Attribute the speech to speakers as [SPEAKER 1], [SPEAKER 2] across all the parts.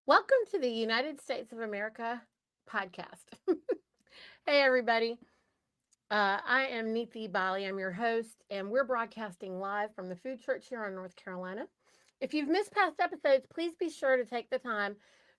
[SPEAKER 1] Welcome to the United States of America podcast. Hey, everybody. I am Niti Bali. I'm your host, and we're broadcasting live from the Food Church here in North Carolina. If you've missed past episodes, please be sure to take the time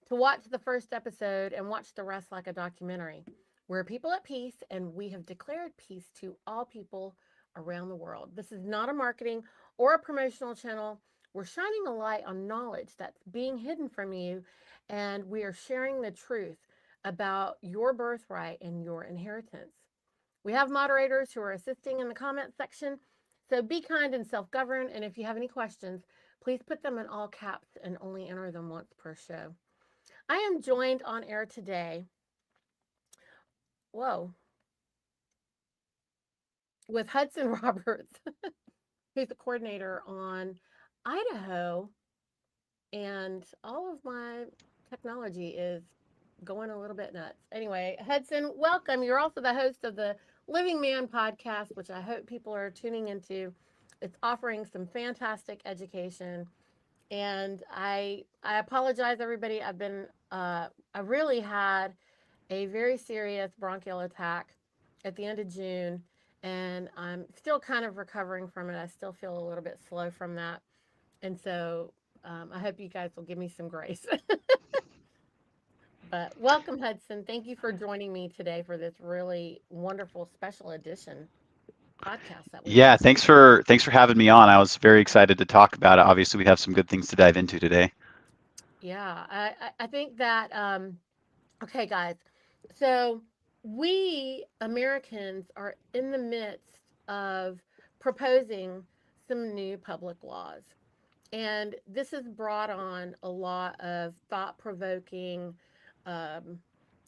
[SPEAKER 1] to watch the first episode and watch the rest like a documentary. We're people at peace, and we have declared peace to all people around the world. This is not a marketing or a promotional channel. We're shining a light on knowledge that's being hidden from you, and we are sharing the truth about your birthright and your inheritance. We have moderators who are assisting in the comment section, so be kind and self govern. And if you have any questions, please put them in all caps and only enter them once per show. I am joined on air today, whoa, with Hudson Roberts, who's the coordinator on Idaho, and all of my technology is going a little bit nuts. Anyway, Hudson, welcome. You're also the host of the Living Man podcast, which I hope people are tuning into. It's offering some fantastic education. And I apologize, everybody. I really had a very serious bronchial attack at the end of June, and I'm still kind of recovering from it. I still feel a little bit slow from that. And so I hope you guys will give me some grace. But welcome, Hudson. Thank you for joining me today for this really wonderful special edition podcast that we
[SPEAKER 2] Yeah,
[SPEAKER 1] have.
[SPEAKER 2] thanks for having me on. I was very excited to talk about it. Obviously, we have some good things to dive into today.
[SPEAKER 1] Yeah, I think that, okay, guys. So we Americans are in the midst of proposing some new public laws. And this has brought on a lot of thought provoking, um,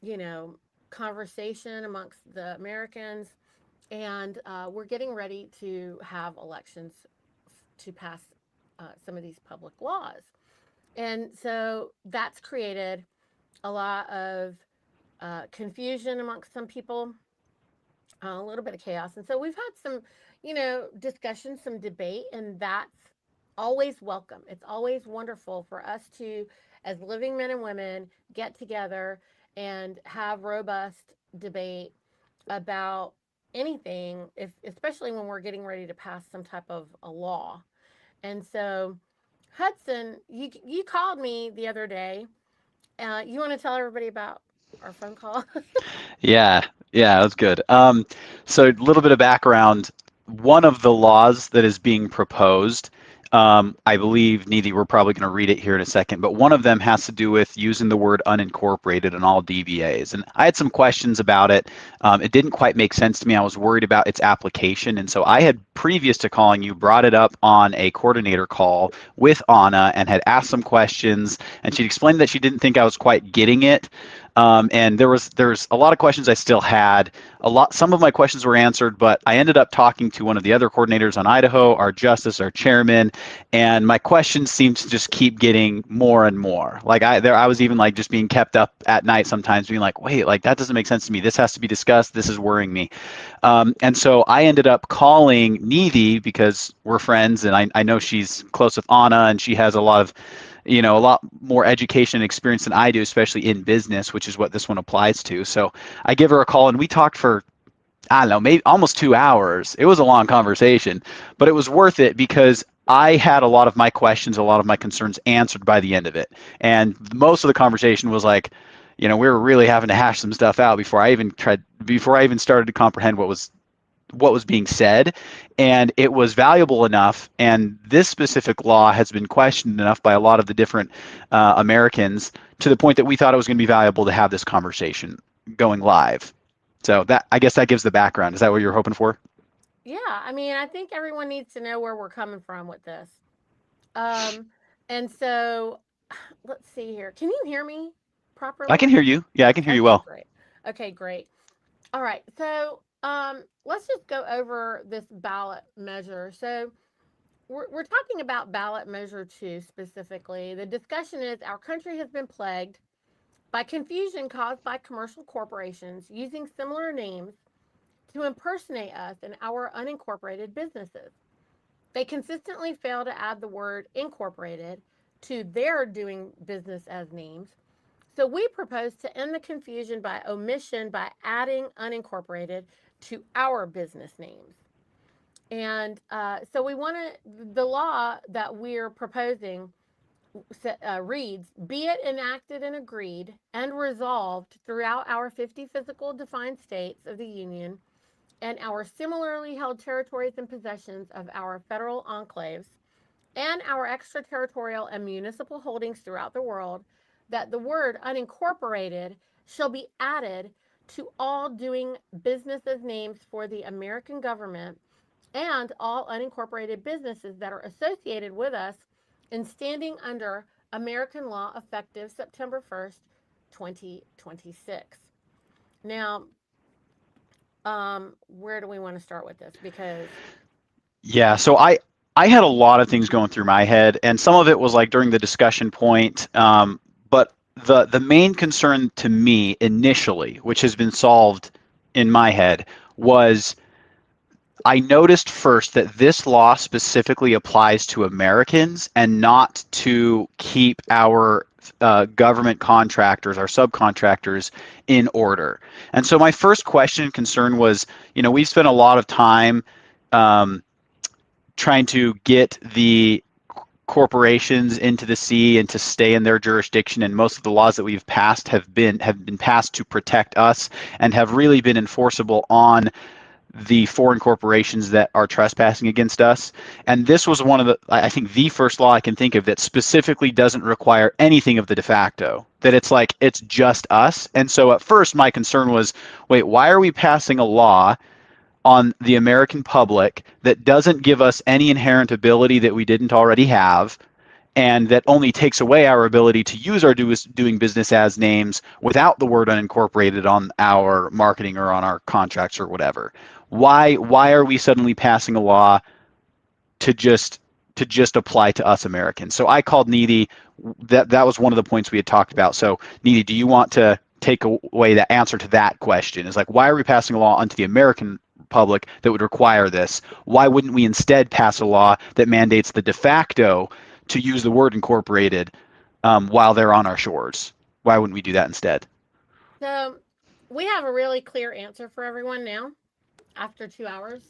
[SPEAKER 1] you know, conversation amongst the Americans. And we're getting ready to have elections to pass some of these public laws. And so that's created a lot of confusion amongst some people, a little bit of chaos. And so we've had some, discussion, some debate, and that's always welcome. It's always wonderful for us to, as living men and women, get together and have robust debate about anything, if especially when we're getting ready to pass some type of a law. And so, Hudson, you called me the other day. You want to tell everybody about our phone call?
[SPEAKER 2] Yeah, yeah, that's good. So a little bit of background. One of the laws that is being proposed, I believe, Needy, we're probably going to read it here in a second, but one of them has to do with using the word unincorporated in all DBAs. And I had some questions about it. It didn't quite make sense to me. I was worried about its application. And so I had, previous to calling you, brought it up on a coordinator call with Anna and had asked some questions. And she explained that she didn't think I was quite getting it. And there's a lot of questions I still had. Some of my questions were answered, but I ended up talking to one of the other coordinators on Idaho, our justice, our chairman, and my questions seemed to just keep getting more and more. Like I was even like just being kept up at night sometimes, being like, wait, like that doesn't make sense to me. This has to be discussed. This is worrying me. And so I ended up calling Needy because we're friends, and I know she's close with Anna, and she has a lot more education and experience than I do, especially in business, which is what this one applies to. So I give her a call and we talked for, I don't know, maybe almost 2 hours. It was a long conversation, but it was worth it because I had a lot of my questions, a lot of my concerns answered by the end of it. And most of the conversation was like, we were really having to hash some stuff out before I even started to comprehend what was being said, and it was valuable enough. And this specific law has been questioned enough by a lot of the different Americans to the point that we thought it was going to be valuable to have this conversation going live. So that, I guess, that gives the background. Is that what you're hoping for?
[SPEAKER 1] Yeah, I mean, I think everyone needs to know where we're coming from with this. Um, and so let's see here. Can you hear me
[SPEAKER 2] I can
[SPEAKER 1] properly?
[SPEAKER 2] hear you. Yeah, I can hear you
[SPEAKER 1] Okay,
[SPEAKER 2] well.
[SPEAKER 1] great. Okay, great. All right. So, let's just go over this ballot measure. So, we're talking about ballot measure 2 specifically. The discussion is our country has been plagued by confusion caused by commercial corporations using similar names to impersonate us and our unincorporated businesses. They consistently fail to add the word incorporated to their doing business as names. So we propose to end the confusion by omission by adding unincorporated to our business names. And so we want to, the law that we're proposing reads, be it enacted and agreed and resolved throughout our 50 physical defined states of the Union and our similarly held territories and possessions of our federal enclaves and our extraterritorial and municipal holdings throughout the world, that the word unincorporated shall be added to all doing business as names for the American government and all unincorporated businesses that are associated with us in standing under American law effective September 1st, 2026. Now, where do we want to start with this? Because
[SPEAKER 2] Yeah, so I had a lot of things going through my head, and some of it was like during the discussion point. But the main concern to me initially, which has been solved in my head, was I noticed first that this law specifically applies to Americans and not to keep our government contractors, our subcontractors, in order. And so my first question and concern was, we've spent a lot of time um, trying to get the corporations into the sea and to stay in their jurisdiction, and most of the laws that we've passed have been passed to protect us and have really been enforceable on the foreign corporations that are trespassing against us. And this was one of the, I think, the first law I can think of that specifically doesn't require anything of the de facto, that it's like it's just us. And so at first my concern was, wait, why are we passing a law on the American public that doesn't give us any inherent ability that we didn't already have, and that only takes away our ability to use our doing business as names without the word unincorporated on our marketing or on our contracts or whatever? Why are we suddenly passing a law to just apply to us Americans? So I called Niti. That was one of the points we had talked about. So Niti, do you want to take away the answer to that question? Is like, why are we passing a law onto the American public that would require this? Why wouldn't we instead pass a law that mandates the de facto to use the word incorporated while they're on our shores? Why wouldn't we do that instead?
[SPEAKER 1] so we have a really clear answer for everyone now after 2 hours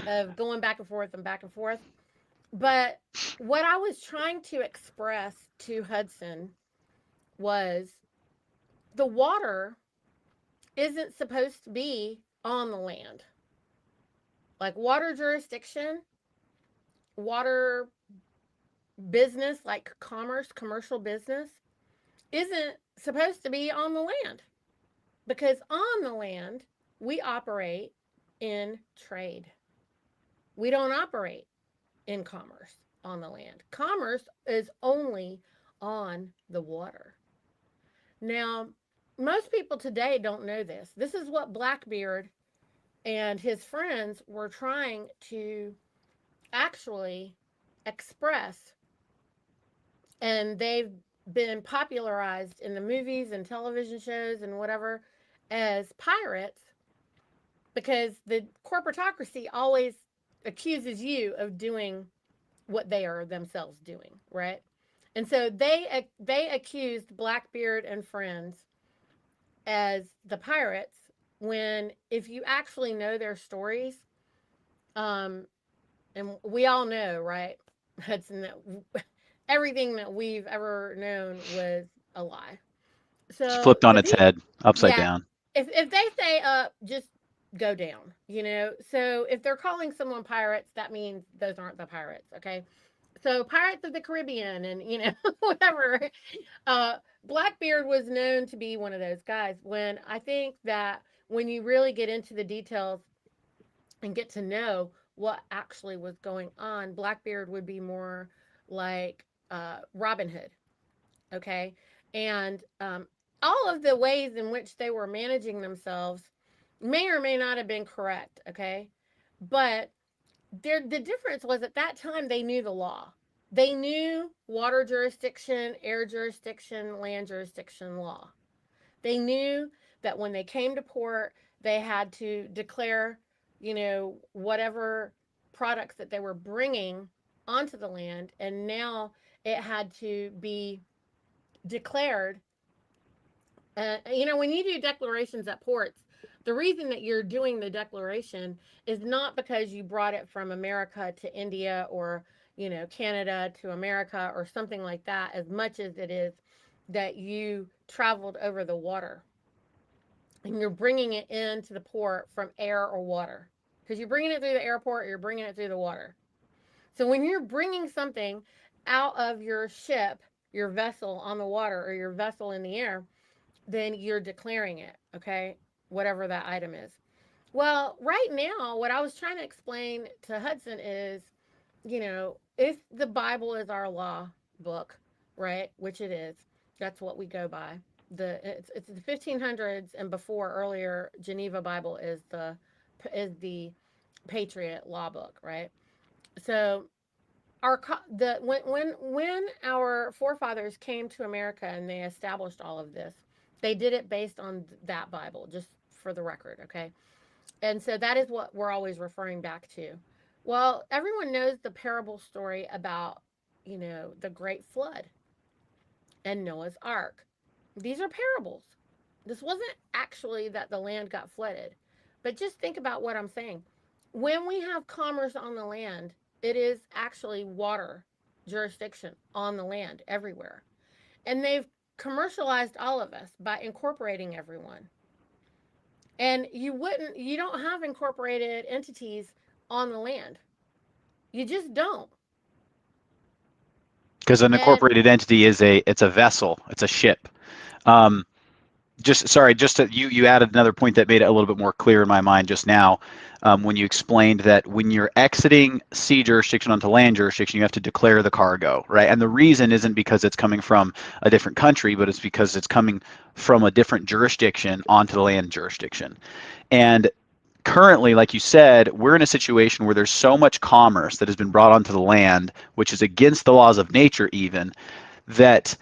[SPEAKER 1] of going back and forth and back and forth. But what I was trying to express to Hudson was the water isn't supposed to be on the land. Like water jurisdiction, water business, like commerce, commercial business, isn't supposed to be on the land because on the land, we operate in trade. We don't operate in commerce on the land. Commerce is only on the water. Now, most people today don't know this. This is what Blackbeard and his friends were trying to actually express, and they've been popularized in the movies and television shows and whatever as pirates because the corporatocracy always accuses you of doing what they are themselves doing, right? And so they accused Blackbeard and friends as the pirates when if you actually know their stories, um, and we all know, right? Hudson, that everything that we've ever known was a lie.
[SPEAKER 2] It's
[SPEAKER 1] So
[SPEAKER 2] flipped on
[SPEAKER 1] the
[SPEAKER 2] its
[SPEAKER 1] people,
[SPEAKER 2] head, upside
[SPEAKER 1] yeah,
[SPEAKER 2] down.
[SPEAKER 1] if they say up, just go down, you know. So if they're calling someone pirates, that means those aren't the pirates, okay? So Pirates of the Caribbean and whatever. Uh, Blackbeard was known to be one of those guys. When I think that when you really get into the details and get to know what actually was going on, Blackbeard would be more like Robin Hood, okay? And all of the ways in which they were managing themselves may or may not have been correct, okay? But the difference was at that time they knew the law. They knew water jurisdiction, air jurisdiction, land jurisdiction law. They knew that when they came to port, they had to declare, whatever products that they were bringing onto the land. And now it had to be declared. You know, when you do declarations at ports, the reason that you're doing the declaration is not because you brought it from America to India, or, you know, Canada to America or something like that, as much as it is that you traveled over the water and you're bringing it into the port from air or water. Because you're bringing it through the airport, or you're bringing it through the water. So when you're bringing something out of your ship, your vessel on the water, or your vessel in the air, then you're declaring it, okay? Whatever that item is. Well, right now, what I was trying to explain to Hudson is, you know, if the Bible is our law book, right, which it is, that's what we go by. It's the 1500s and before. Earlier, Geneva Bible is the Patriot law book, right? So when our forefathers came to America and they established all of this, they did it based on that Bible, just for the record, okay? And so that is what we're always referring back to. Well, everyone knows the parable story about, you know, the great flood and Noah's ark. These are parables. This wasn't actually that the land got flooded. But just think about what I'm saying. When we have commerce on the land, it is actually water jurisdiction on the land everywhere. And they've commercialized all of us by incorporating everyone. And you don't have incorporated entities on the land. You just don't.
[SPEAKER 2] Because an
[SPEAKER 1] And
[SPEAKER 2] incorporated entity is it's a vessel, it's a ship. Um, just sorry, you added another point that made it a little bit more clear in my mind just now, when you explained that when you're exiting sea jurisdiction onto land jurisdiction, you have to declare the cargo, right? And the reason isn't because it's coming from a different country, but it's because it's coming from a different jurisdiction onto the land jurisdiction. And currently, like you said, we're in a situation where there's so much commerce that has been brought onto the land, which is against the laws of nature even, that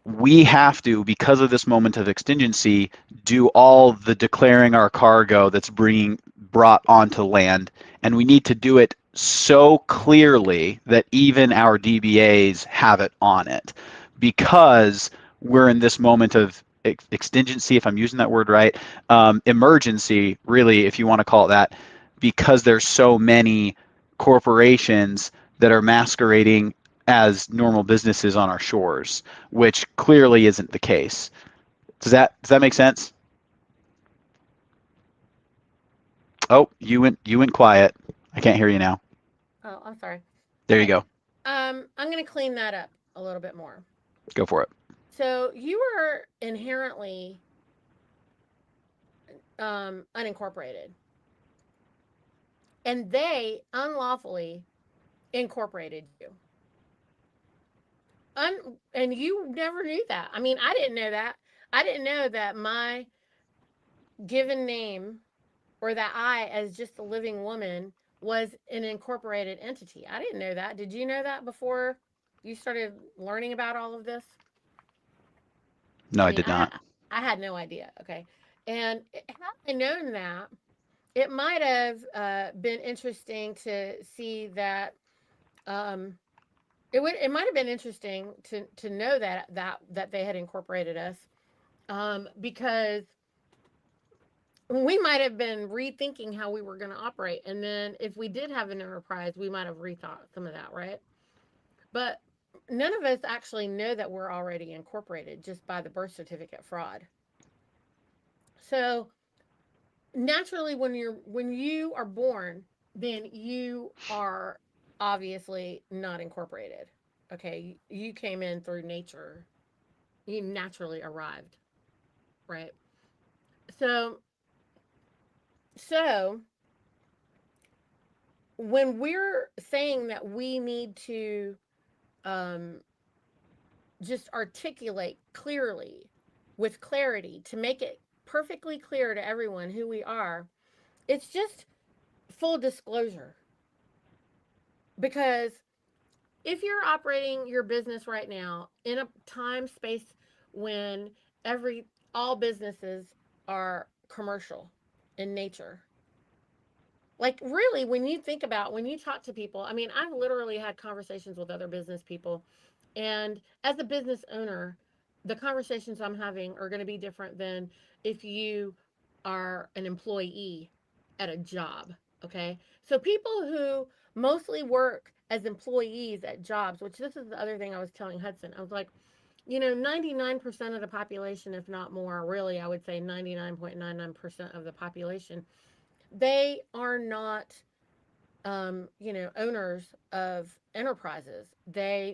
[SPEAKER 2] we have to, because of this moment of exigency, do all the declaring our cargo that's being brought onto land, and we need to do it so clearly that even our DBAs have it on it, because we're in this moment of exigency, if I'm using that word right, emergency, really, if you want to call it that, because there's so many corporations that are masquerading as normal businesses on our shores, which clearly isn't the case. Does that make sense? Oh, you went quiet. I can't hear you now.
[SPEAKER 1] oh, I'm sorry.
[SPEAKER 2] There you
[SPEAKER 1] Okay.
[SPEAKER 2] go.
[SPEAKER 1] I'm going to clean that up a little bit more.
[SPEAKER 2] Go for it.
[SPEAKER 1] So you are inherently unincorporated, and they unlawfully incorporated you. And you never knew that. I mean, I didn't know that. I didn't know that my given name, or that I, as just a living woman, was an incorporated entity. I didn't know that. Did you know that before you started learning about all of this?
[SPEAKER 2] No,
[SPEAKER 1] I
[SPEAKER 2] I
[SPEAKER 1] mean,
[SPEAKER 2] did not.
[SPEAKER 1] I had no idea. Okay. And had I known that, it might have been interesting to see that. Um, it might have been interesting to know that they had incorporated us, because we might have been rethinking how we were going to operate, and then if we did have an enterprise, we might have rethought some of that, right? But none of us actually know that we're already incorporated just by the birth certificate fraud. So naturally, when you are born, then you are obviously not incorporated. Okay, you came in through nature. You naturally arrived, right? So so when we're saying that we need to um, just articulate clearly, with clarity, to make it perfectly clear to everyone who we are, it's just full disclosure. Because if you're operating your business right now in a time space when every all businesses are commercial in nature, like, really, when you think about, when you talk to people, I mean, I've literally had conversations with other business people And as a business owner, the conversations I'm having are going to be different than if you are an employee at a job. Okay. So people who mostly work as employees at jobs, which this is the other thing I was telling Hudson, I was like, 99% of the population, if not more, really, I would say 99.99% of the population, they are not owners of enterprises.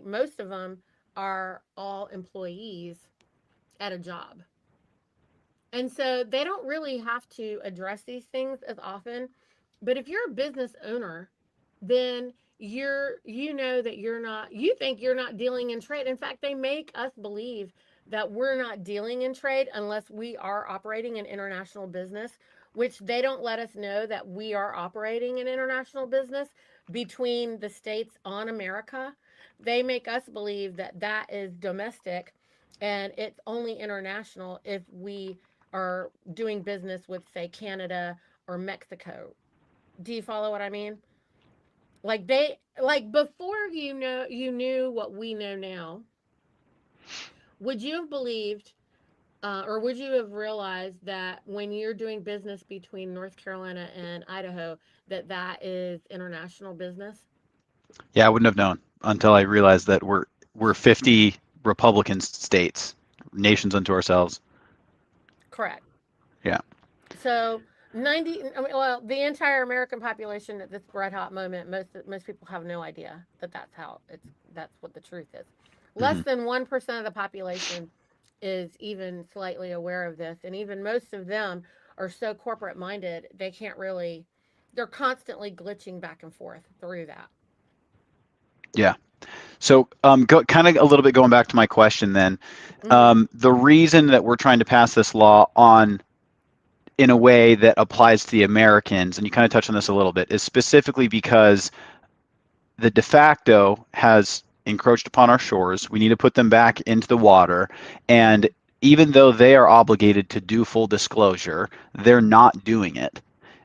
[SPEAKER 1] Most of them are all employees at a job. And so they don't really have to address these things as often. But if you're a business owner, then you know that you think you're not dealing in trade. In fact, they make us believe that we're not dealing in trade unless we are operating in international business, which they don't let us know that we are operating in international business between the states on America. They make us believe that that is domestic and it's only international if we are doing business with, say, Canada or Mexico. Do you follow what I mean? Like before you knew what we know now, would you have believed or would you have realized that when you're doing business between North Carolina and Idaho, that that is international business?
[SPEAKER 2] Yeah, I wouldn't have known until I realized that we're 50 Republican states, nations unto ourselves.
[SPEAKER 1] Correct.
[SPEAKER 2] Yeah.
[SPEAKER 1] So 90, I mean, well, the entire American population at this red hot moment, most people have no idea that that's what the truth is. Less
[SPEAKER 2] Hmm.
[SPEAKER 1] than 1% of the population is even slightly aware of this, and even most of them are so corporate minded they can't really. They're constantly glitching back and forth through that.
[SPEAKER 2] Yeah. So, kind of a little bit going back to my question then.
[SPEAKER 1] Hmm.
[SPEAKER 2] The reason that we're trying to pass this law on in a way that applies to the Americans, and you kind of touched on this a little bit, is specifically because the de facto has encroached upon our shores. We need to put them back into the water. And
[SPEAKER 1] Hmm.
[SPEAKER 2] even though they are obligated to do full disclosure, they're not doing it.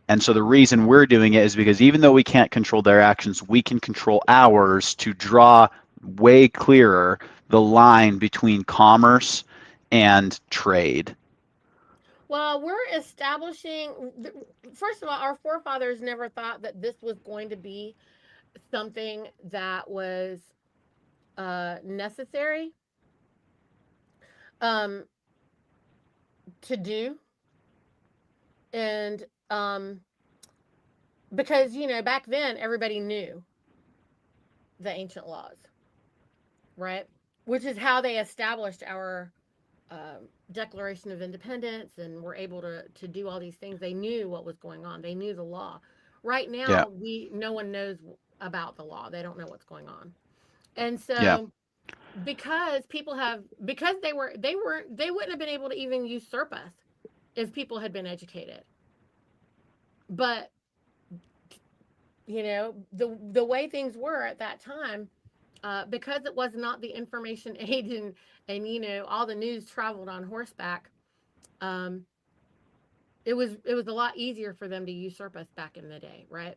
[SPEAKER 2] And so the reason we're doing it is because even though we can't control their actions, we can control ours to draw way clearer the line between commerce and trade.
[SPEAKER 1] Well, we're establishing. First of all, our forefathers never thought that this was going to be something that was necessary um, to do, and because back then everybody knew the ancient laws, right? Which is how they established our Declaration of Independence, and were able to do all these things. They knew what was going on. They knew the law. Right
[SPEAKER 2] Yeah,
[SPEAKER 1] now, we no one knows about the law. They don't know what's going on, and
[SPEAKER 2] yeah.
[SPEAKER 1] so because they wouldn't have been able to even usurp us if people had been educated. But the way things were at that time, because it was not the information age, and all the news traveled on horseback. um, it was a lot easier for them to usurp us back in the day, right?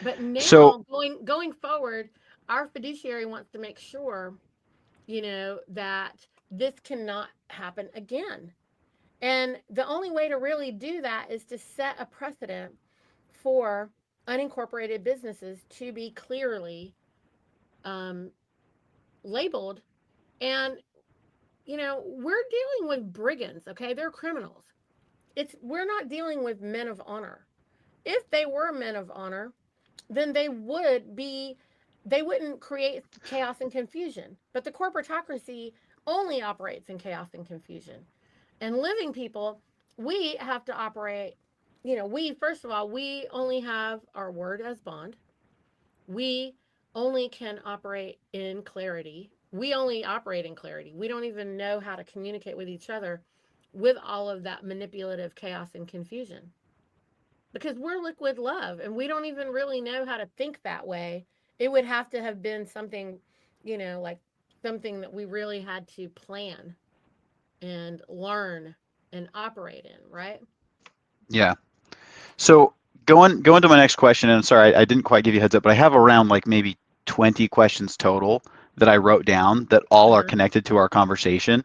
[SPEAKER 1] But
[SPEAKER 2] So,
[SPEAKER 1] now, going forward, our fiduciary wants to make sure that this cannot happen again. And the only way to really do that is to set a precedent for unincorporated businesses to be clearly um, labeled. And we're dealing with brigands. Okay, they're criminals. We're not dealing with men of honor. If they were men of honor, then they wouldn't create chaos and confusion. But the corporatocracy only operates in chaos and confusion. And living people, we have to operate. We first of all, we only have our word as bond. We only can operate in clarity. We only operate in clarity. We don't even know how to communicate with each other with all of that manipulative chaos and confusion, because we're liquid love and we don't even really know how to think that way. It would have to have been something, like something that we really had to plan and learn and operate in, right?
[SPEAKER 2] yeah. So going to my next question, and I'm sorry, I didn't quite give you a heads up, but I have around like maybe 20 questions total that I wrote down that all are
[SPEAKER 1] Uh-huh.
[SPEAKER 2] connected to our conversation.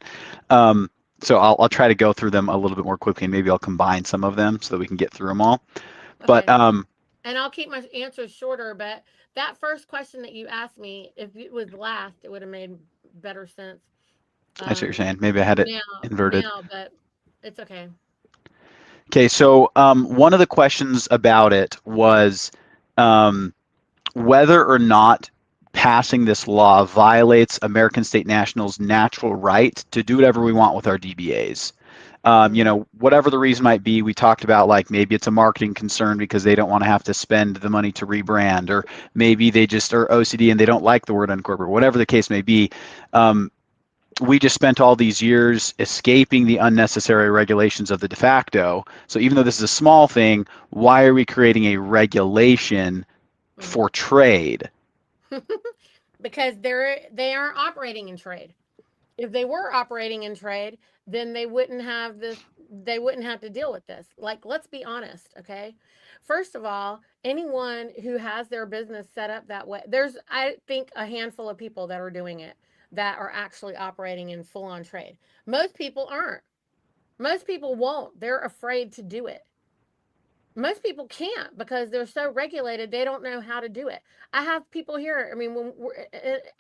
[SPEAKER 2] Um, so I'll try to go through them a little bit more quickly, and maybe I'll combine some of them so that we can get through them all. But
[SPEAKER 1] Okay. And I'll keep my answers shorter, but that first question that you asked me, if it was last, it would have made better sense.
[SPEAKER 2] I see what you're
[SPEAKER 1] Um,
[SPEAKER 2] saying. Maybe I had it
[SPEAKER 1] now,
[SPEAKER 2] inverted.
[SPEAKER 1] but it's okay.
[SPEAKER 2] Okay, so one of the questions about it was um, whether or not passing this law violates American state nationals' natural right to do whatever we want with our DBAs.
[SPEAKER 1] Mm,
[SPEAKER 2] Whatever the reason might be, we talked about like maybe it's a marketing concern because they don't want to have to spend the money to rebrand, or maybe they just are OCD and they don't like the word unincorporated, whatever the case may be. Um, we just spent all these years escaping the unnecessary regulations of the de facto. So even though this is a small thing, why are we creating a regulation
[SPEAKER 1] mm.
[SPEAKER 2] for trade?
[SPEAKER 1] Because they aren't operating in trade. If they were operating in trade, then they wouldn't have to deal with this. Like, let's be honest, okay? First of all, anyone who has their business set up that way, there's, I think, a handful of people that are doing it that are actually operating in full on trade. Most people aren't. Most people won't. They're afraid to do it. Most people can't because they're so regulated, they don't know how to do it. I have people here. I mean, when we're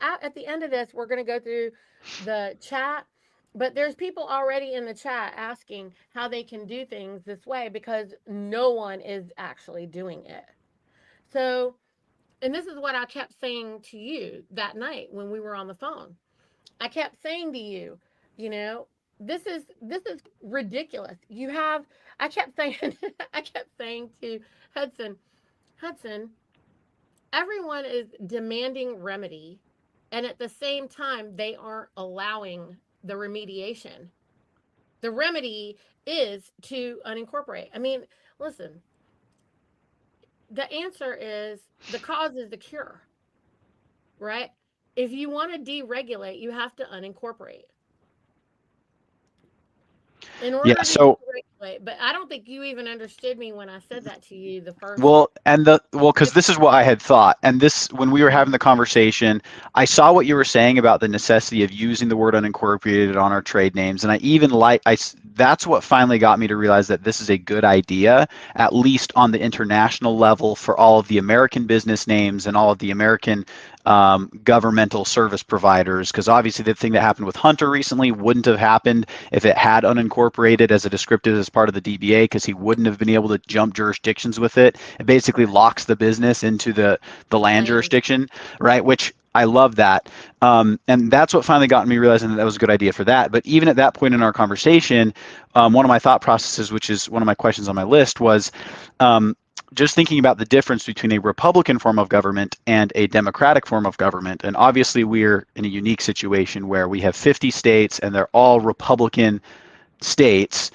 [SPEAKER 1] at the end of this, we're going to go through the chat, but there's people already in the chat asking how they can do things this way because no one is actually doing it. So, and this is what I kept saying to you that night when we were on the phone. I kept saying to you, you know, this is ridiculous. You have I kept saying I kept saying to Hudson, Hudson, everyone is demanding remedy and at the same time they aren't allowing the remediation. The remedy is to unincorporate. I mean, listen, the answer is the cause is the cure, right? If you want to deregulate, you have to unincorporate. In
[SPEAKER 2] Yeah.
[SPEAKER 1] order to
[SPEAKER 2] So
[SPEAKER 1] deregulate, but I don't think you even understood me when I said that to you the first
[SPEAKER 2] because this is what I had thought, and this when we were having the conversation, I saw what you were saying about the necessity of using the word unincorporated on our trade names, and I even that's what finally got me to realize that this is a good idea, at least on the international level for all of the American business names and all of the American governmental service providers, because obviously the thing that happened with Hunter recently wouldn't have happened if it had unincorporated as a descriptive as part of the DBA, because he wouldn't have been able to jump jurisdictions with it. It basically
[SPEAKER 1] correct
[SPEAKER 2] locks the business into the land
[SPEAKER 1] land.
[SPEAKER 2] jurisdiction, right? Which I love that. And that's what finally got me realizing that that was a good idea for that. But even at that point in our conversation, one of my thought processes, which is one of my questions on my list, was um, just thinking about the difference between a Republican form of government and a Democratic form of government. And obviously, we're in a unique situation where we have 50 states and they're all Republican states.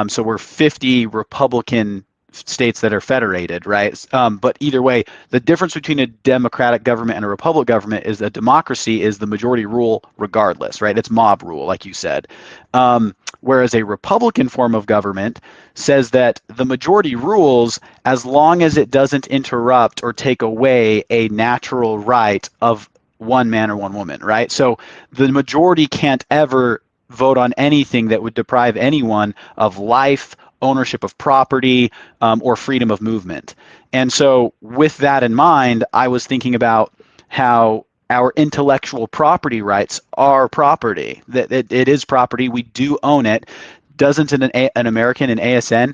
[SPEAKER 2] So we're 50 Republican states that are federated, right? But either way, the difference between a democratic government and a republic government is a democracy is the majority rule regardless, right? It's mob rule, like you said. Whereas a Republican form of government says that the majority rules as long as it doesn't interrupt or take away a natural right of one man or one woman, right? So the majority can't ever vote on anything that would deprive anyone of life, ownership of property, or freedom of movement. And so, with that in mind, I was thinking about how our intellectual property rights are property. That it is property. We do own it. Doesn't an American, an ASN,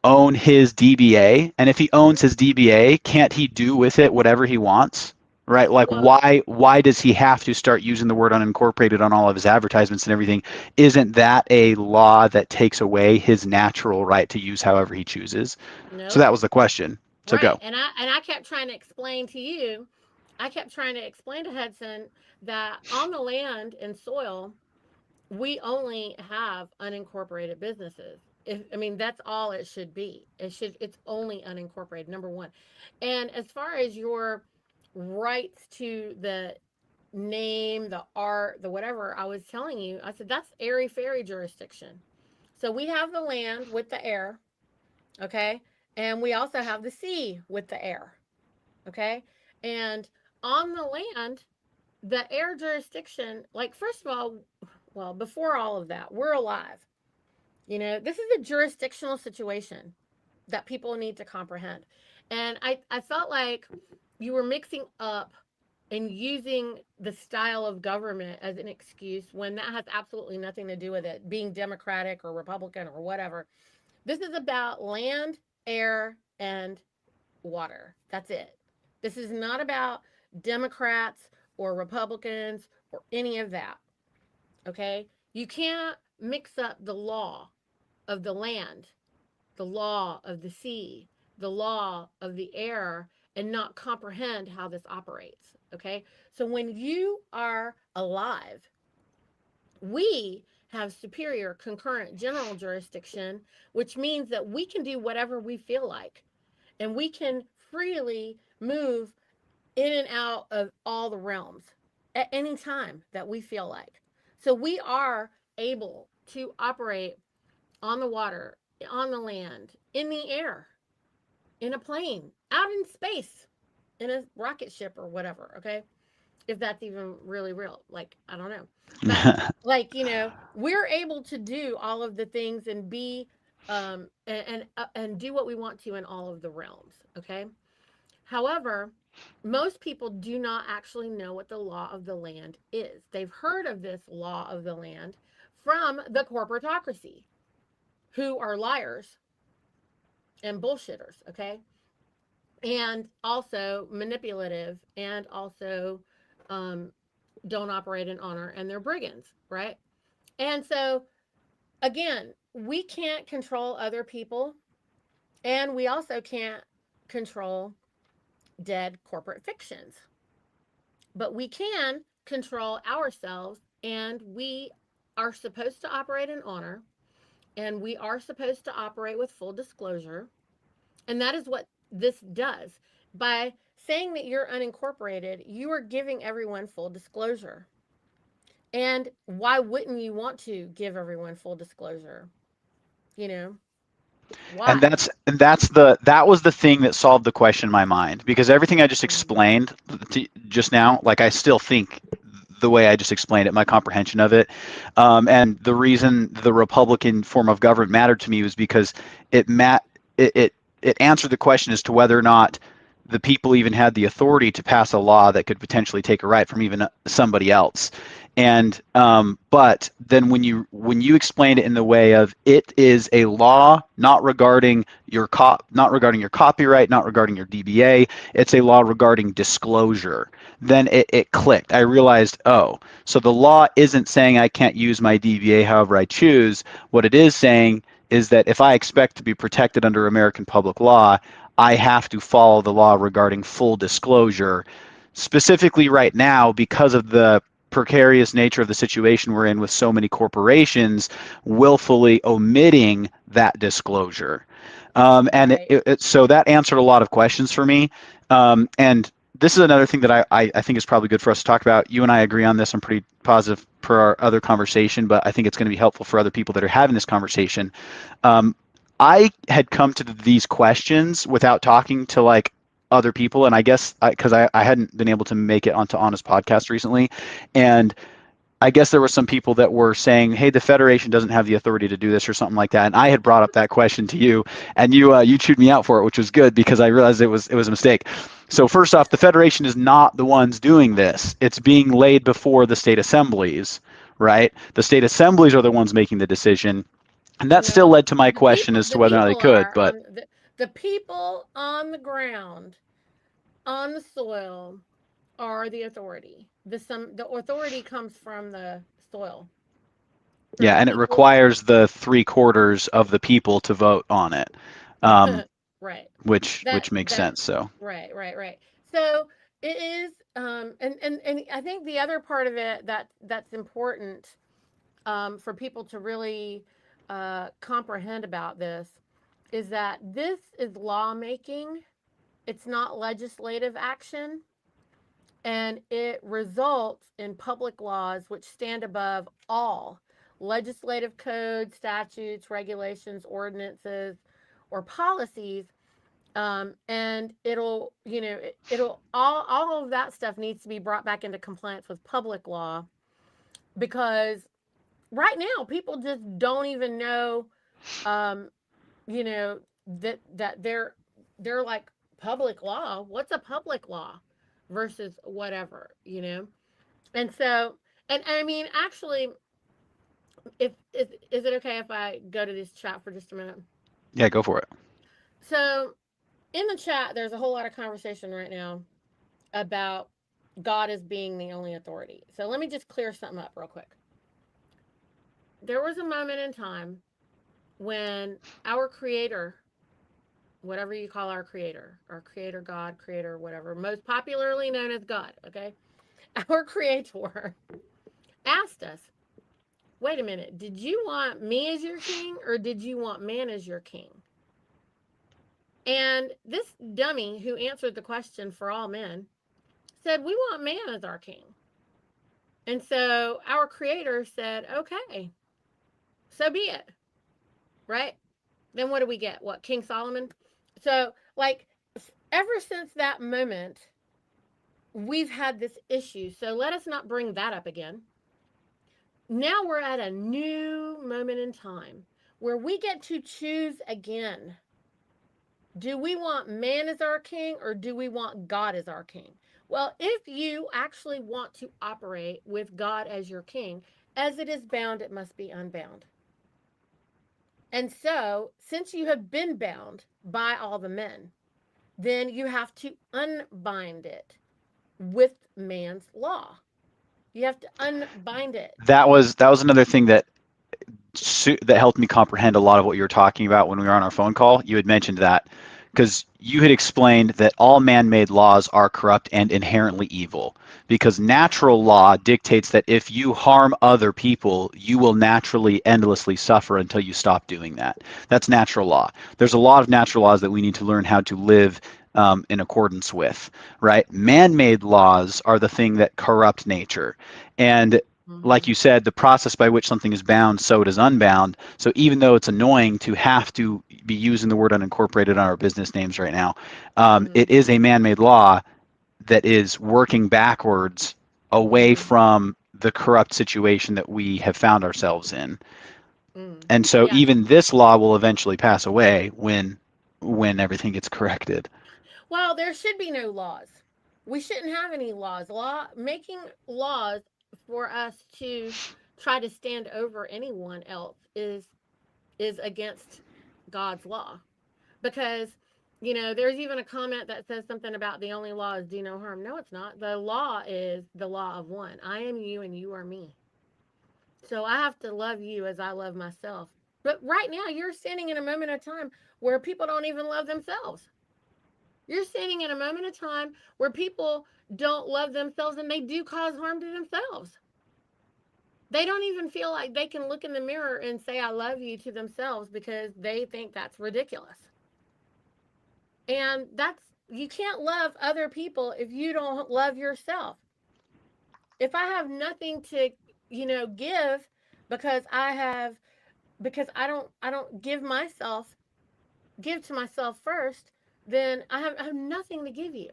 [SPEAKER 2] own his DBA? And if he owns his DBA, can't he do with it whatever he wants? Right? Like
[SPEAKER 1] Well,
[SPEAKER 2] why does he have to start using the word unincorporated on all of his advertisements and everything? Isn't that a law that takes away his natural right to use however he chooses? So
[SPEAKER 1] nope.
[SPEAKER 2] that was the question. So
[SPEAKER 1] Right.
[SPEAKER 2] go.
[SPEAKER 1] And I kept trying to explain to you, I kept trying to explain to Hudson that on the land and soil, we only have unincorporated businesses. If I mean that's all it should be. It's only unincorporated, number one. And as far as your rights to the name, the art, the whatever, I was telling you, I said that's airy fairy jurisdiction. So we have the land with the air, okay? And we also have the sea with the air, okay? And on the land, the air jurisdiction, like, first of all, well, before all of that, we're alive. This is a jurisdictional situation that people need to comprehend. And I felt like you were mixing up and using the style of government as an excuse when that has absolutely nothing to do with it being Democratic or Republican or whatever. This is about land, air, and water. That's it. This is not about Democrats or Republicans or any of that. Okay? You can't mix up the law of the land, the law of the sea, the law of the air, and not comprehend how this operates. Okay? So when you are alive, we have superior concurrent general jurisdiction, which means that we can do whatever we feel like, and we can freely move in and out of all the realms at any time that we feel like. So we are able to operate on the water, on the land, in the air, in a plane, out in space, in a rocket ship or whatever, okay? If that's even really real. Like, I don't know. But, like, we're able to do all of the things and be and do what we want to in all of the realms, okay? However, most people do not actually know what the law of the land is. They've heard of this law of the land from the corporatocracy, who are liars and bullshitters, okay? And also manipulative, and also um, don't operate in honor, and they're brigands, right? And so, again, we can't control other people, and we also can't control dead corporate fictions, but we can control ourselves, and we are supposed to operate in honor, and we are supposed to operate with full disclosure. And that is what this does. By saying that you're unincorporated, you are giving everyone full disclosure. And why wouldn't you want to give everyone full disclosure? You know,
[SPEAKER 2] And
[SPEAKER 1] why?
[SPEAKER 2] that was the thing that solved the question in my mind, because everything I just
[SPEAKER 1] Mhm.
[SPEAKER 2] explained just now, like I still think the way I just explained it, my comprehension of it, and the reason the Republican form of government mattered to me was because it mat it, it it answered the question as to whether or not the people even had the authority to pass a law that could potentially take a right from even somebody else. And but then when you explain it in the way of it is a law not regarding not regarding your copyright, not regarding your DBA, it's a law regarding disclosure. Then it clicked. I realized, oh, so the law isn't saying I can't use my DBA however I choose. What it is saying is that if I expect to be protected under American public law, I have to follow the law regarding full disclosure. Specifically, right now, because of the precarious nature of the situation we're in with so many corporations willfully omitting that disclosure. And
[SPEAKER 1] Right.
[SPEAKER 2] so that answered a lot of questions for me. And this is another thing that I think is probably good for us to talk about. You and I agree on this. I'm pretty positive per our other conversation, but I think it's going to be helpful for other people that are having this conversation. Um, I had come to these questions without talking to like other people, and I guess because I hadn't been able to make it onto Honest podcast recently, and I guess there were some people that were saying, "Hey, the Federation doesn't have the authority to do this," or something like that. And I had brought up that question to you, and you chewed me out for it, which was good because I realized it was a mistake. So first off, the Federation is not the ones doing this; it's being laid before the state assemblies, right? The state assemblies are the ones making the decision, and that still
[SPEAKER 1] No,
[SPEAKER 2] led to my
[SPEAKER 1] the
[SPEAKER 2] question
[SPEAKER 1] people
[SPEAKER 2] as to
[SPEAKER 1] the
[SPEAKER 2] whether or not they
[SPEAKER 1] people
[SPEAKER 2] could.
[SPEAKER 1] are
[SPEAKER 2] But
[SPEAKER 1] on the people on the ground, on the soil, are the authority. The authority comes from the soil, from
[SPEAKER 2] yeah,
[SPEAKER 1] the
[SPEAKER 2] and it
[SPEAKER 1] people.
[SPEAKER 2] requires the 3/4 of the people to vote on it, um,
[SPEAKER 1] Right.
[SPEAKER 2] which makes
[SPEAKER 1] That
[SPEAKER 2] sense. So
[SPEAKER 1] right, right, right. So it is, and I think the other part of it that's important, for people to really comprehend about this, is that this is lawmaking. It's not legislative action, and it results in public laws which stand above all legislative codes, statutes, regulations, ordinances, or policies And it'll, it'll all of that stuff needs to be brought back into compliance with public law, because right now people just don't even know, um, that they're like, public law. What's a public law versus whatever. And so, and I mean, actually, if is it okay if I go to this chat for just a minute?
[SPEAKER 2] Yeah, go for it.
[SPEAKER 1] So in the chat, there's a whole lot of conversation right now about God as being the only authority. So let me just clear something up real quick. There was a moment in time when our creator, whatever you call our creator, God, creator, whatever, most popularly known as God, okay? Our creator asked us, wait a minute, did you want me as your king or did you want man as your king? And this dummy who answered the question for all men said, we want man as our king. And so our creator said, okay, so be it, right? Then what do we get? What, King Solomon? So, like, ever since that moment, we've had this issue. So let us not bring that up again. Now we're at a new moment in time where we get to choose again. Do we want man as our king or do we want God as our king? Well, if you actually want to operate with God as your king, as it is bound, it must be unbound. And so, since you have been bound by all the men, then you have to unbind it with man's law. You have to unbind it.
[SPEAKER 2] That was another thing that helped me comprehend a lot of what you were talking about when we were on our phone call. You had mentioned that because you had explained that all man-made laws are corrupt and inherently evil because natural law dictates that if you harm other people, you will naturally endlessly suffer until you stop doing that. That's natural law. There's a lot of natural laws that we need to learn how to live in accordance with, right? Man-made laws are the thing that corrupt nature. And like
[SPEAKER 1] Mm-hmm.
[SPEAKER 2] you said, the process by which something is bound, so it is unbound. So even though it's annoying to have to be using the word unincorporated on our business names right now,
[SPEAKER 1] Mm-hmm.
[SPEAKER 2] it is a man-made law that is working backwards away
[SPEAKER 1] Mm-hmm.
[SPEAKER 2] from the corrupt situation that we have found ourselves in.
[SPEAKER 1] Mm.
[SPEAKER 2] And so
[SPEAKER 1] Yeah.
[SPEAKER 2] even this law will eventually pass away when everything gets corrected.
[SPEAKER 1] Well, there should be no laws. We shouldn't have any laws. Making laws for us to try to stand over anyone else is against God's law. Because, there's even a comment that says something about the only law is do no harm. No, it's not. The law is the law of one. I am you and you are me. So I have to love you as I love myself. But right now, you're standing in a moment of time where people don't even love themselves. You're standing in a moment of time where people don't love themselves and they do cause harm to themselves. They don't even feel like they can look in the mirror and say, I love you to themselves because they think that's ridiculous. And you can't love other people if you don't love yourself. If I have nothing to, give because I don't give to myself first, then I have nothing to give you.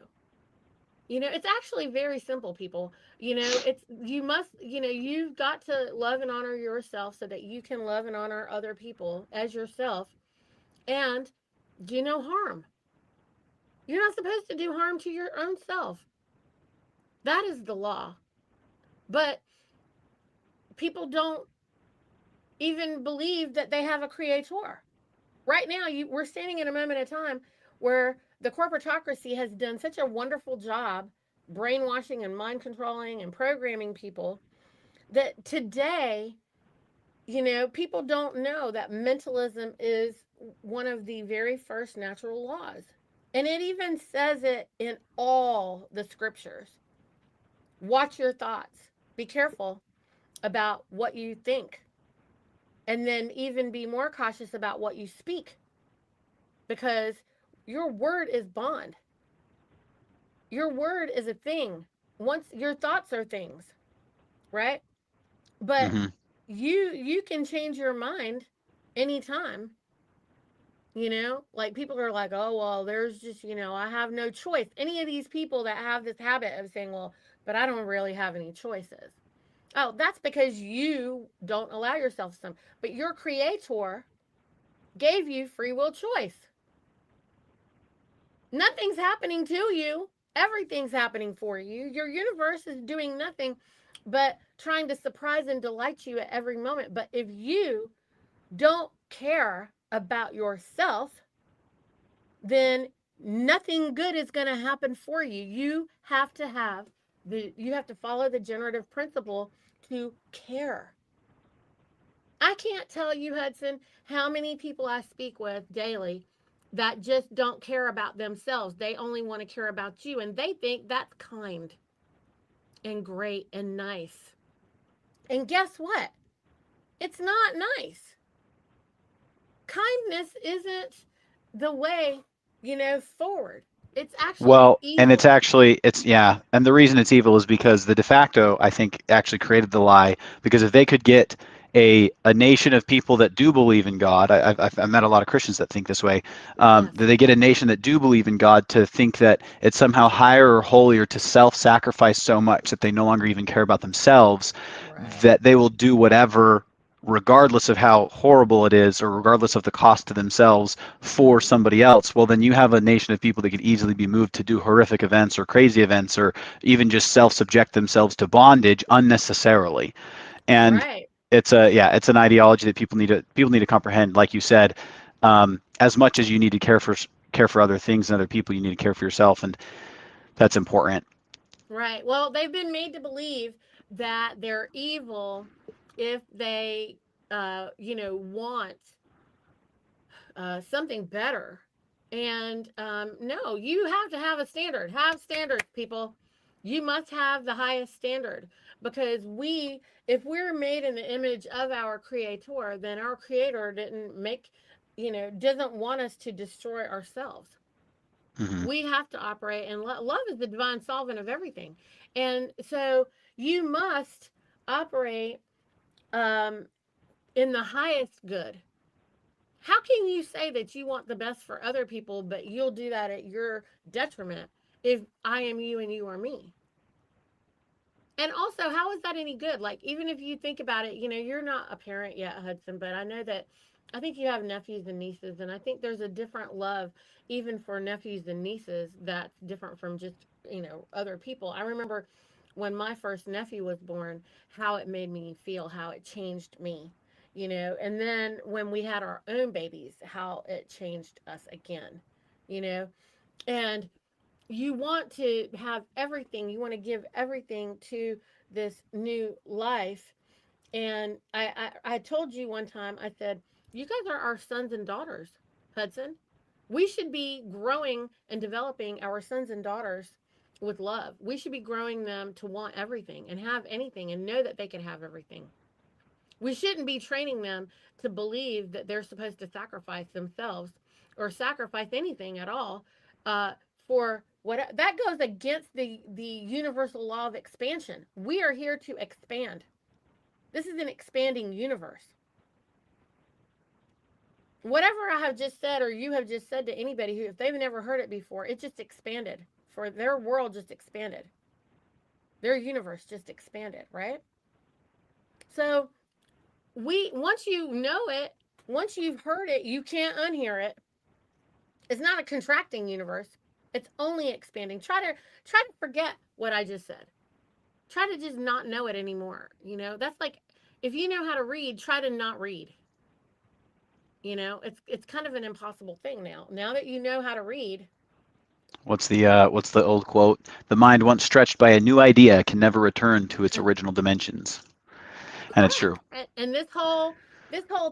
[SPEAKER 1] It's actually very simple, people. It's you must, you've got to love and honor yourself so that you can love and honor other people as yourself and do no harm. You're not supposed to do harm to your own self. That is the law. But people don't even believe that they have a creator. Right now, we're standing in a moment of time where the corporatocracy has done such a wonderful job brainwashing and mind controlling and programming people that today, people don't know that mentalism is one of the very first natural laws. And it even says it in all the scriptures. Watch your thoughts. Be careful about what you think. And then even be more cautious about what you speak because your word is bond. Your word is a thing. Once your thoughts are things, right? But
[SPEAKER 2] Hmm.
[SPEAKER 1] you can change your mind anytime Like people are like, oh, well, there's just, I have no choice. Any of these people that have this habit of saying, well, but I don't really have any choices. Oh, that's because you don't allow yourself some. But your creator gave you free will choice. Nothing's happening to you, everything's happening for you. Your universe is doing nothing but trying to surprise and delight you at every moment. But if you don't care about yourself, then nothing good is going to happen for you. You have to follow the generative principle to care. I can't tell you, Hudson, how many people I speak with daily that just don't care about themselves. They only want to care about you, and they think that's kind and great and nice. And guess what? It's not nice. Kindness isn't the way, forward. It's actually
[SPEAKER 2] Well, and
[SPEAKER 1] evil.
[SPEAKER 2] it's yeah, and the reason it's evil is because the de facto, I think, actually created the lie. Because if they could get a nation of people that do believe in God, I've met a lot of Christians that think this way.
[SPEAKER 1] Yes.
[SPEAKER 2] That they get a nation that do believe in God to think that it's somehow higher or holier to self-sacrifice so much that they no longer even care about themselves,
[SPEAKER 1] Right.
[SPEAKER 2] that they will do whatever, regardless of how horrible it is or regardless of the cost to themselves for
[SPEAKER 1] Mm-hmm.
[SPEAKER 2] somebody else. Well, then you have a nation of people that could easily be moved to do horrific events or crazy events or even just self-subject themselves to bondage unnecessarily. And
[SPEAKER 1] Right.
[SPEAKER 2] it's an ideology that people need to comprehend. Like you said, as much as you need to care for other things and other people, you need to care for yourself, and that's important.
[SPEAKER 1] Right. Well, they've been made to believe that they're evil if they, want something better. And no, you have to have a standard. Have standards, people. You must have the highest standard because if we're made in the image of our creator, then our creator doesn't want us to destroy ourselves.
[SPEAKER 2] Hmm.
[SPEAKER 1] We have to operate, and love is the divine solvent of everything. And so you must operate um, in the highest good. How can you say that you want the best for other people, but you'll do that at your detriment if I am you and you are me? And also, how is that any good? Like, even if you think about it, you're not a parent yet, Hudson, but I know that I think you have nephews and nieces, and I think there's a different love, even for nephews and nieces, that's different from just, other people. I remember when my first nephew was born, how it made me feel, how it changed me, and then when we had our own babies, how it changed us again, you know, and you want to have everything, you want to give everything to this new life. And I told you one time, I said, you guys are our sons and daughters, Hudson. We should be growing and developing our sons and daughters with love. We should be growing them to want everything and have anything and know that they can have everything. We shouldn't be training them to believe that they're supposed to sacrifice themselves or sacrifice anything at all uh, for what that goes against the universal law of expansion. We are here to expand. This is an expanding universe. Whatever I have just said or you have just said to anybody who, if they've never heard it before, it just expanded. For their world just expanded. Their universe just expanded, right? So once you know it, once you've heard it, you can't unhear it. It's not a contracting universe. It's only expanding. Try to forget what I just said. Try to just not know it anymore. That's like if you know how to read, try to not read. It's kind of an impossible thing now. Now that you know how to read,
[SPEAKER 2] What's the old quote? The mind once stretched by a new idea can never return to its original dimensions, and it's true.
[SPEAKER 1] correct. And this whole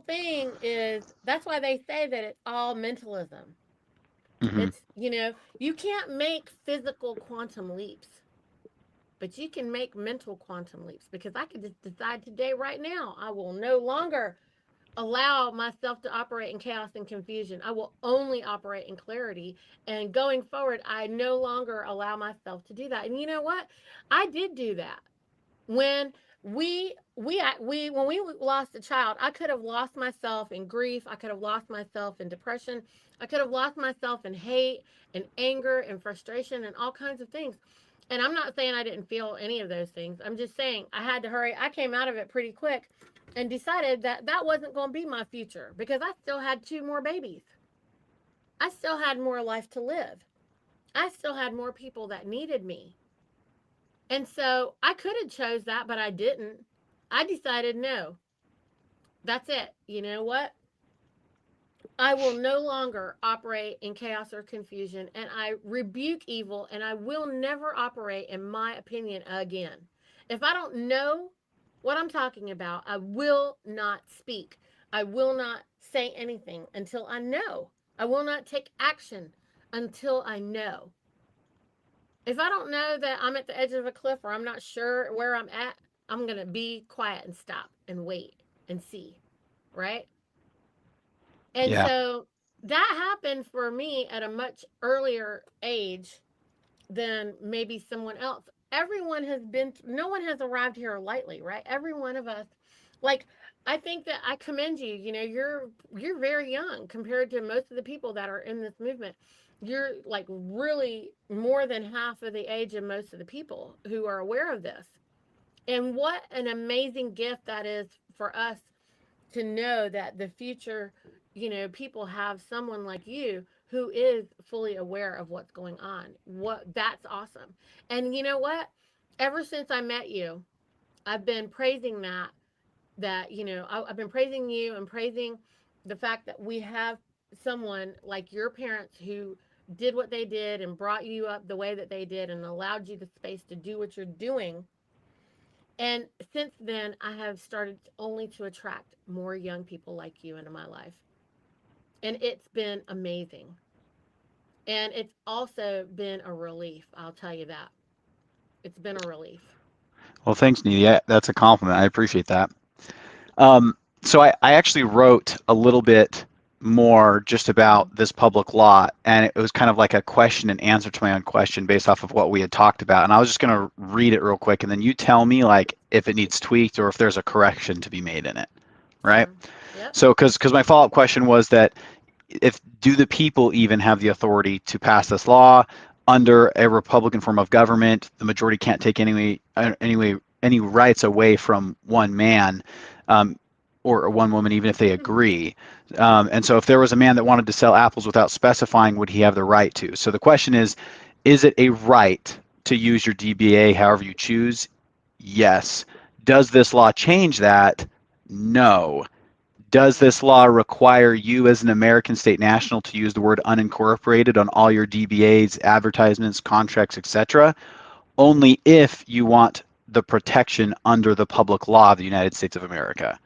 [SPEAKER 1] thing is that's why they say that it's all mentalism.
[SPEAKER 2] Hmm.
[SPEAKER 1] You can't make physical quantum leaps, but you can make mental quantum leaps because I could just decide today, right now, I will no longer allow myself to operate in chaos and confusion. I will only operate in clarity. And going forward, I no longer allow myself to do that. And you know what? I did do that when we when we lost a child, I could have lost myself in grief, I could have lost myself in depression, I could have lost myself in hate and anger and frustration and all kinds of things. And I'm not saying I didn't feel any of those things, I'm just saying I had to hurry. I came out of it pretty quick and decided that that wasn't going to be my future, because I still had two more babies, I still had more life to live, I still had more people that needed me. And so I could have chose that, but I didn't. I decided no, that's it. You know what? I will no longer operate in chaos or confusion, and I rebuke evil, and I will never operate in my opinion again. If I don't know what I'm talking about, I will not speak. I will not say anything until I know. I will not take action until I know. If I don't know that I'm at the edge of a cliff or I'm not sure where I'm at, I'm going to be quiet and stop and wait and see, right? And
[SPEAKER 2] Yeah.
[SPEAKER 1] so that happened for me at a much earlier age than maybe someone else. Everyone has been, no one has arrived here lightly, right? Every one of us, like, I think that I commend you. You know, you're very young compared to most of the people that are in this movement. You're like really more than half of the age of most of the people who are aware of this. And what an amazing gift that is for us to know that the future, you know, people have someone like you who is fully aware of what's going on. What That's awesome. And you know what? Ever since I met you, I've been praising that you know, I've been praising you and praising the fact that we have someone like your parents who did what they did and brought you up the way that they did and allowed you the space to do what you're doing. And since then, I have started only to attract more young people like you into my life. And it's been amazing. And it's also been a relief. I'll tell you that. It's been a relief.
[SPEAKER 2] Well, thanks, Nidhi. That's a compliment. I appreciate that. So I actually wrote a little bit more just about
[SPEAKER 1] Mm-hmm.
[SPEAKER 2] this public law, and it was kind of like a question and answer to my own question based off of what we had talked about. And I was just going to read it real quick, and then you tell me like if it needs tweaked or if there's a correction to be made in it, right?
[SPEAKER 1] Sure. Yep.
[SPEAKER 2] So, because my follow-up question was that if do the people even have the authority to pass this law under a Republican form of government? The majority can't take any rights away from one man, um, or one woman, even if they agree. And so, if there was a man that wanted to sell apples without specifying, would he have the right to? So the question is it a right to use your DBA however you choose? Yes. Does this law change that? No. Does
[SPEAKER 1] Mm-hmm.
[SPEAKER 2] this law require you as an American state national to use the word unincorporated on all your DBAs, advertisements, contracts, etc.? Only if you want the protection under the public law of the United States of America,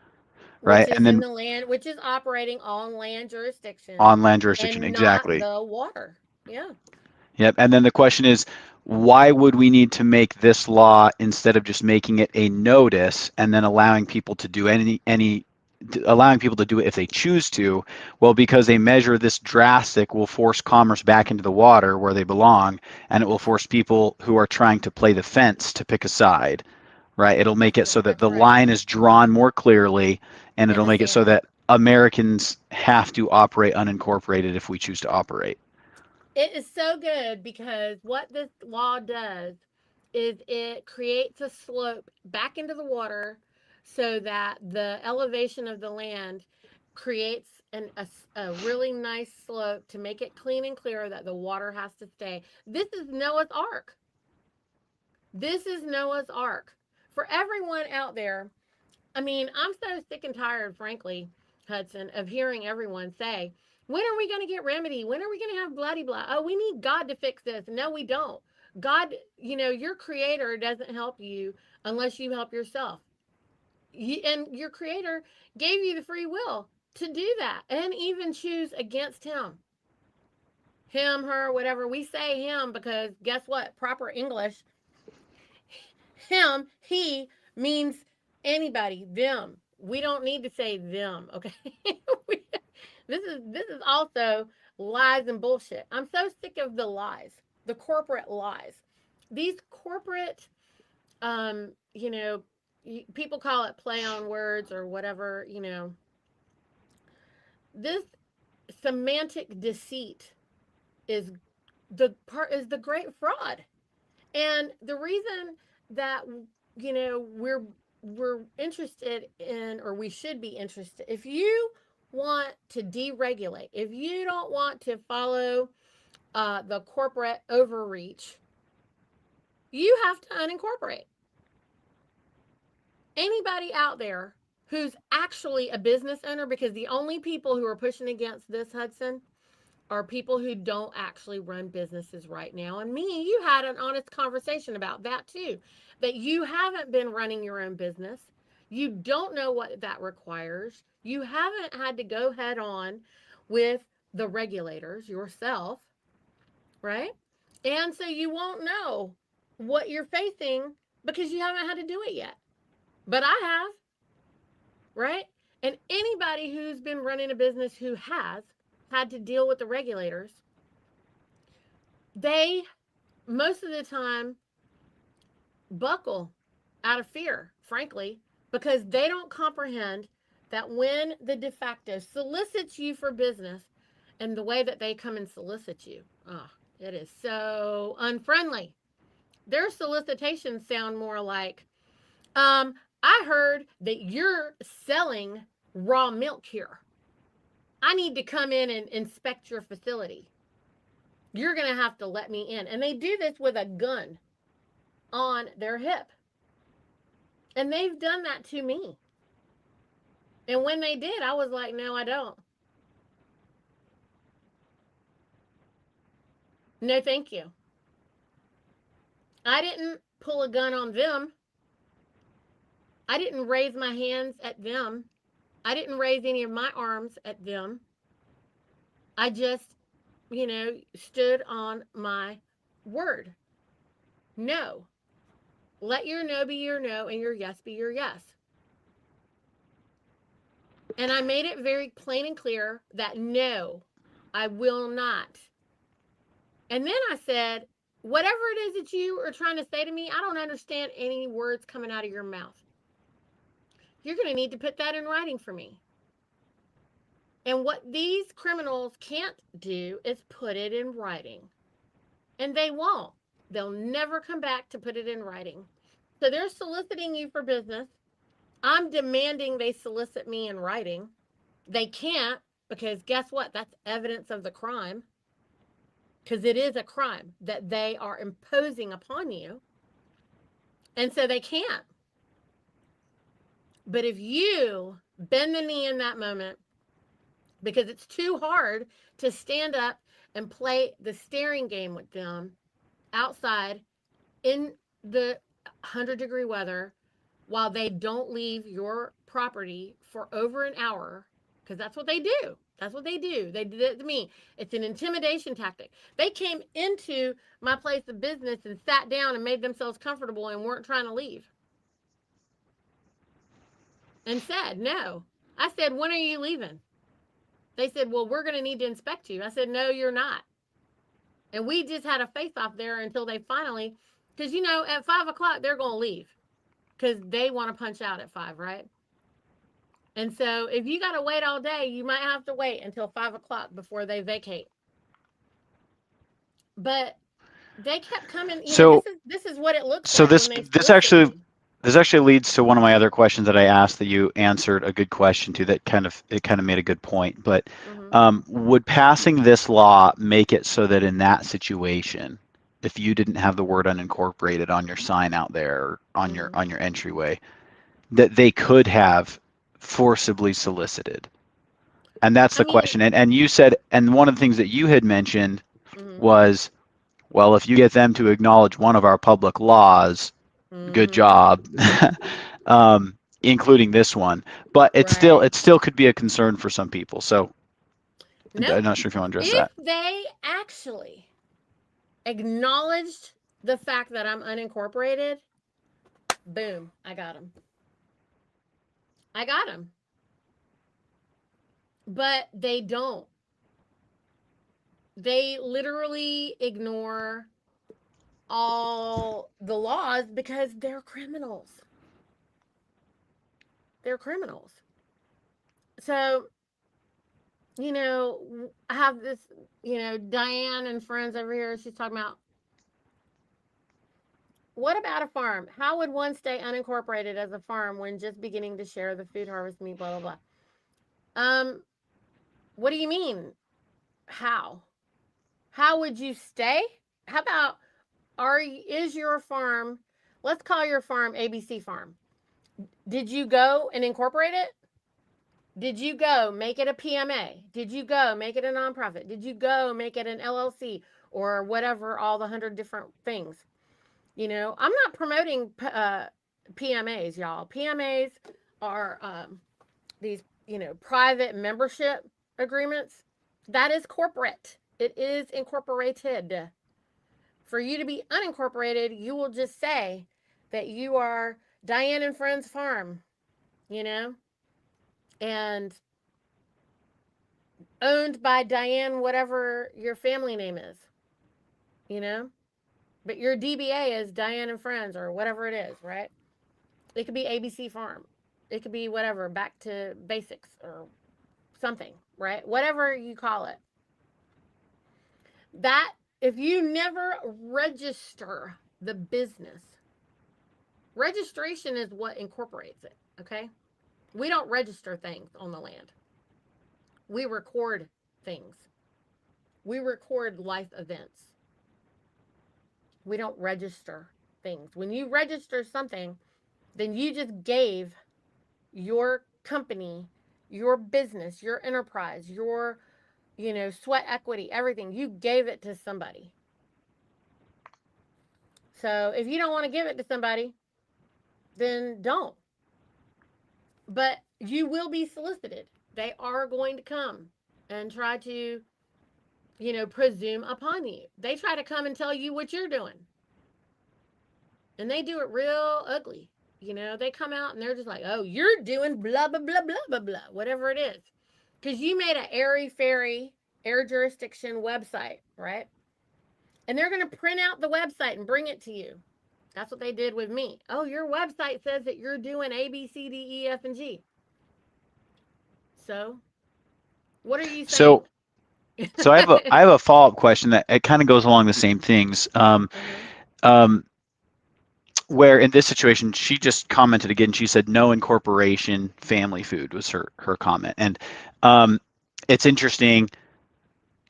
[SPEAKER 1] Which
[SPEAKER 2] right?
[SPEAKER 1] is
[SPEAKER 2] And
[SPEAKER 1] in
[SPEAKER 2] then
[SPEAKER 1] the land, which is operating on land jurisdiction
[SPEAKER 2] on land jurisdiction,
[SPEAKER 1] and not
[SPEAKER 2] exactly.
[SPEAKER 1] the water. Yeah.
[SPEAKER 2] Yep. And then the question is, why would we need to make this law instead of just making it a notice and then allowing people to do any allowing people to do it if they choose to? Well, because a measure this drastic will force commerce back into the water where they belong, and it will force people who are trying to play the fence to pick a side, right? It'll make it so that
[SPEAKER 1] That's
[SPEAKER 2] the
[SPEAKER 1] right.
[SPEAKER 2] line is drawn more clearly, and
[SPEAKER 1] In
[SPEAKER 2] it'll
[SPEAKER 1] the
[SPEAKER 2] make it so
[SPEAKER 1] sand.
[SPEAKER 2] that Americans have to operate unincorporated if we choose to operate.
[SPEAKER 1] It is so good because what this law does is it creates a slope back into the water so that the elevation of the land creates a really nice slope to make it clean and clear that the water has to stay. This is Noah's Ark. This is Noah's Ark. For everyone out there, I mean, I'm so sick and tired, frankly, Hudson, of hearing everyone say, when are we going to get remedy? When are we going to have bloody blah? Oh, we need God to fix this. No, we don't. God, you know, your creator doesn't help you unless you help yourself. And your creator gave you the free will to do that and even choose against him. Him, her, whatever. We say him because guess what? Proper English, him, he means anybody, them. We don't need to say them, okay? This is also lies and bullshit. I'm so sick of the lies, the corporate lies. These corporate you know, people call it play on words or whatever, you know. This semantic deceit is the great fraud. And the reason that, you know, we're interested in, or we should be interested, if you want to deregulate, if you don't want to follow the corporate overreach, you have to unincorporate. Anybody out there who's actually a business owner, because the only people who are pushing against this, Hudson, are people who don't actually run businesses right now. And me and you had an honest conversation about that too. That you haven't been running your own business. You don't know what that requires. You haven't had to go head on with the regulators yourself, right? And so you won't know what you're facing because you haven't had to do it yet. But I have, right? And anybody who's been running a business who has had to deal with the regulators, they most of the time buckle out of fear, frankly, because they don't comprehend that when the de facto solicits you for business and the way that they come and solicit you, oh, it is so unfriendly. Their solicitations sound more like, I heard that you're selling raw milk here. I need to come in and inspect your facility. You're going to have to let me in. And they do this with a gun on their hip. And they've done that to me. And when they did, I was like, no, I don't. No, thank you. I didn't pull a gun on them. I didn't raise my hands at them. I didn't raise any of my arms at them. I just, stood on my word. No. Let your no be your no and your yes be your yes. And I made it very plain and clear that no, I will not. And then I said, whatever it is that you are trying to say to me, I don't understand any words coming out of your mouth. You're going to need to put that in writing for me. And what these criminals can't do is put it in writing. And they won't. They'll never come back to put it in writing. So they're soliciting you for business. I'm demanding they solicit me in writing. They can't, because guess what? That's evidence of the crime. Because it is a crime that they are imposing upon you. And so they can't. But if you bend the knee in that moment, because it's too hard to stand up and play the staring game with them outside in the 100-degree weather while they don't leave your property for over an hour, because that's what they do. That's what they do. They did it to me. It's an intimidation tactic. They came into my place of business and sat down and made themselves comfortable and weren't trying to leave and said, no. I said, when are you leaving? They said, well, we're going to need to inspect you. I said, no, you're not. And we just had a face off there until they finally, because, at 5 o'clock, they're going to leave because they want to punch out at 5, right? And so if you got to wait all day, you might have to wait until 5 o'clock before they vacate. But they kept coming.
[SPEAKER 2] So
[SPEAKER 1] This is what it looks
[SPEAKER 2] so
[SPEAKER 1] like
[SPEAKER 2] this
[SPEAKER 1] when they
[SPEAKER 2] this
[SPEAKER 1] solicit
[SPEAKER 2] actually
[SPEAKER 1] me.
[SPEAKER 2] this actually leads to one of my other questions that I asked that you answered a good question to, that kind of made a good point. But
[SPEAKER 1] Mm-hmm.
[SPEAKER 2] would passing this law make it so that in that situation, if you didn't have the word unincorporated on your sign out there or
[SPEAKER 1] Mm-hmm.
[SPEAKER 2] on your entryway, that they could have forcibly solicited? And that's
[SPEAKER 1] I
[SPEAKER 2] the
[SPEAKER 1] mean,
[SPEAKER 2] question. And you said, and one of the things that you had mentioned
[SPEAKER 1] mm-hmm.
[SPEAKER 2] was, well, if you get them to acknowledge one of our public laws, good
[SPEAKER 1] Mm-hmm.
[SPEAKER 2] job, including this one. But
[SPEAKER 1] Right.
[SPEAKER 2] it still could be a concern for some people. So I'm
[SPEAKER 1] Nope.
[SPEAKER 2] not sure if you want to address
[SPEAKER 1] If
[SPEAKER 2] that.
[SPEAKER 1] they actually acknowledged the fact that I'm unincorporated, boom, I got them. I got them. But they don't. They literally ignore all the laws because they're criminals. they're criminals. So, I have this, Diane and friends over here. She's talking about, what about a farm? How would one stay unincorporated as a farm when just beginning to share the food harvest meat, blah, blah, blah. What do you mean? How? How would you stay? How about, is your farm, let's call your farm ABC Farm. Did you go and incorporate it? Did you go make it a PMA? Did you go make it a nonprofit? Did you go make it an LLC or whatever, all the 100 different things? I'm not promoting PMAs, y'all. PMAs are these, private membership agreements. That is corporate. It is incorporated. For you to be unincorporated, you will just say that you are Diane and Friends Farm, you know, and owned by Diane, whatever your family name is, you know, but your DBA is Diane and Friends or whatever it is, right? It could be ABC Farm. It could be whatever, back to basics or something, right? Whatever you call it. That, if you never register the business, registration is what incorporates it, okay? We don't register things on the land. We record things. We record life events. We don't register things. When you register something, then you just gave your company, your business, your enterprise, your, sweat equity, everything. You gave it to somebody. So if you don't want to give it to somebody, then don't. But you will be solicited. They are going to come and try to, presume upon you. They try to come and tell you what you're doing. And they do it real ugly. They come out and they're just like, oh, you're doing blah, blah, blah, blah, blah, blah, whatever it is. Because you made an airy fairy air jurisdiction website, right? And they're going to print out the website and bring it to you. That's what they did with me. Oh, your website says that you're doing A, B, C, D, E, F, and G. So, what are you saying?
[SPEAKER 2] So so I have a follow-up question that it kind of goes along the same things.
[SPEAKER 1] Uh-huh.
[SPEAKER 2] Um, where in this situation she just commented again, she said no incorporation, family food was her comment. And um, it's interesting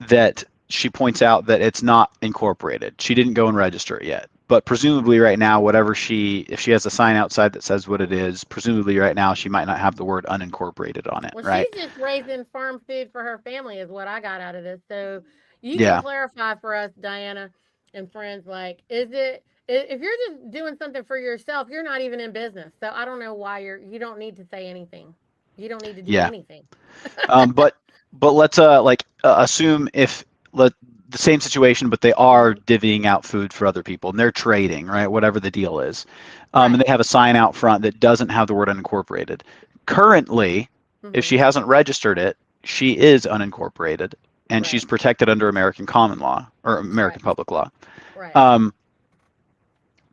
[SPEAKER 2] that she points out that it's not incorporated. She didn't go and register it yet. But presumably right now, whatever if she has a sign outside that says what it is, presumably right now she might not have the word unincorporated on it,
[SPEAKER 1] Well,
[SPEAKER 2] right?
[SPEAKER 1] she's just raising farm food for her family, is what I got out of this. So, you can
[SPEAKER 2] Yeah,
[SPEAKER 1] clarify for us, Diana and friends, like, if you're just doing something for yourself, you're not even in business. So, I don't know why you don't need to say anything. You don't need to do
[SPEAKER 2] yeah.
[SPEAKER 1] anything.
[SPEAKER 2] But let's assume if let the same situation, but they are
[SPEAKER 1] Hmm.
[SPEAKER 2] divvying out food for other people and they're trading, right? Whatever the deal is, and
[SPEAKER 1] Right.
[SPEAKER 2] they have a sign out front that doesn't have the word unincorporated. Currently, if
[SPEAKER 1] Hmm.
[SPEAKER 2] she hasn't registered it, she is unincorporated and she's
[SPEAKER 1] Right.
[SPEAKER 2] protected under American common law or
[SPEAKER 1] That's right.
[SPEAKER 2] American public law.
[SPEAKER 1] Right.
[SPEAKER 2] Um,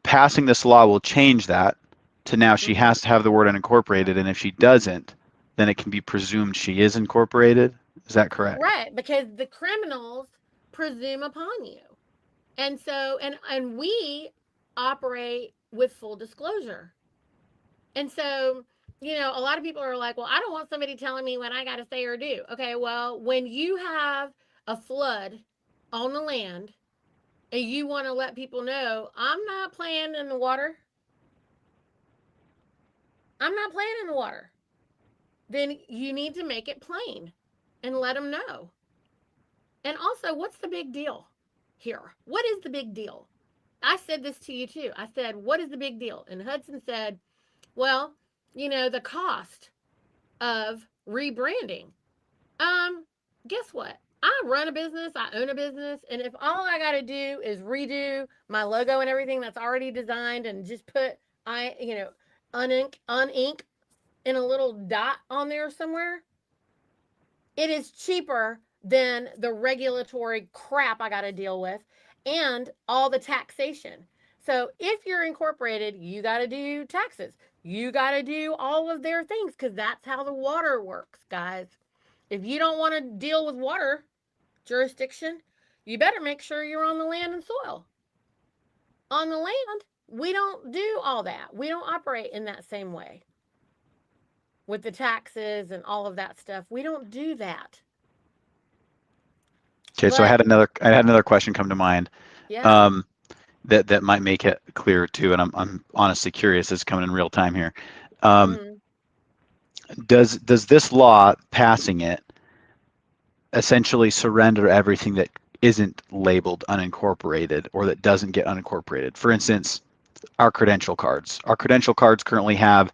[SPEAKER 2] Passing this law will change that to now she
[SPEAKER 1] Hmm.
[SPEAKER 2] has to have the word unincorporated, and if she doesn't, then it can be presumed she is incorporated. Is that correct?
[SPEAKER 1] Right. Because the criminals presume upon you. And so, and we operate with full disclosure. And so, a lot of people are like, well, I don't want somebody telling me what I got to say or do. Okay, well, when you have a flood on the land and you want to let people know, I'm not playing in the water, I'm not playing in the water, then you need to make it plain and let them know. And also, what's the big deal here? What is the big deal? I said this to you too. I said, what is the big deal? And Hudson said, well, the cost of rebranding. Um, Guess what? I run a business, I own a business, and if all I got to do is redo my logo and everything that's already designed and just put unink in a little dot on there somewhere, it is cheaper than the regulatory crap I got to deal with and all the taxation. So if you're incorporated, you got to do taxes. You got to do all of their things because that's how the water works, guys. If you don't want to deal with water jurisdiction, you better make sure you're on the land and soil. On the land, we don't do all that. We don't operate in that same way with the taxes and all of that stuff. We don't do that.
[SPEAKER 2] Okay, so
[SPEAKER 1] But
[SPEAKER 2] I had another question come to mind.
[SPEAKER 1] yeah.
[SPEAKER 2] Um, that might make it clearer too, and I'm honestly curious. It's coming in real time here. Um,
[SPEAKER 1] Mhm.
[SPEAKER 2] does this law passing it essentially surrender everything that isn't labeled unincorporated or that doesn't get unincorporated? For instance, our credential cards. Our credential cards currently have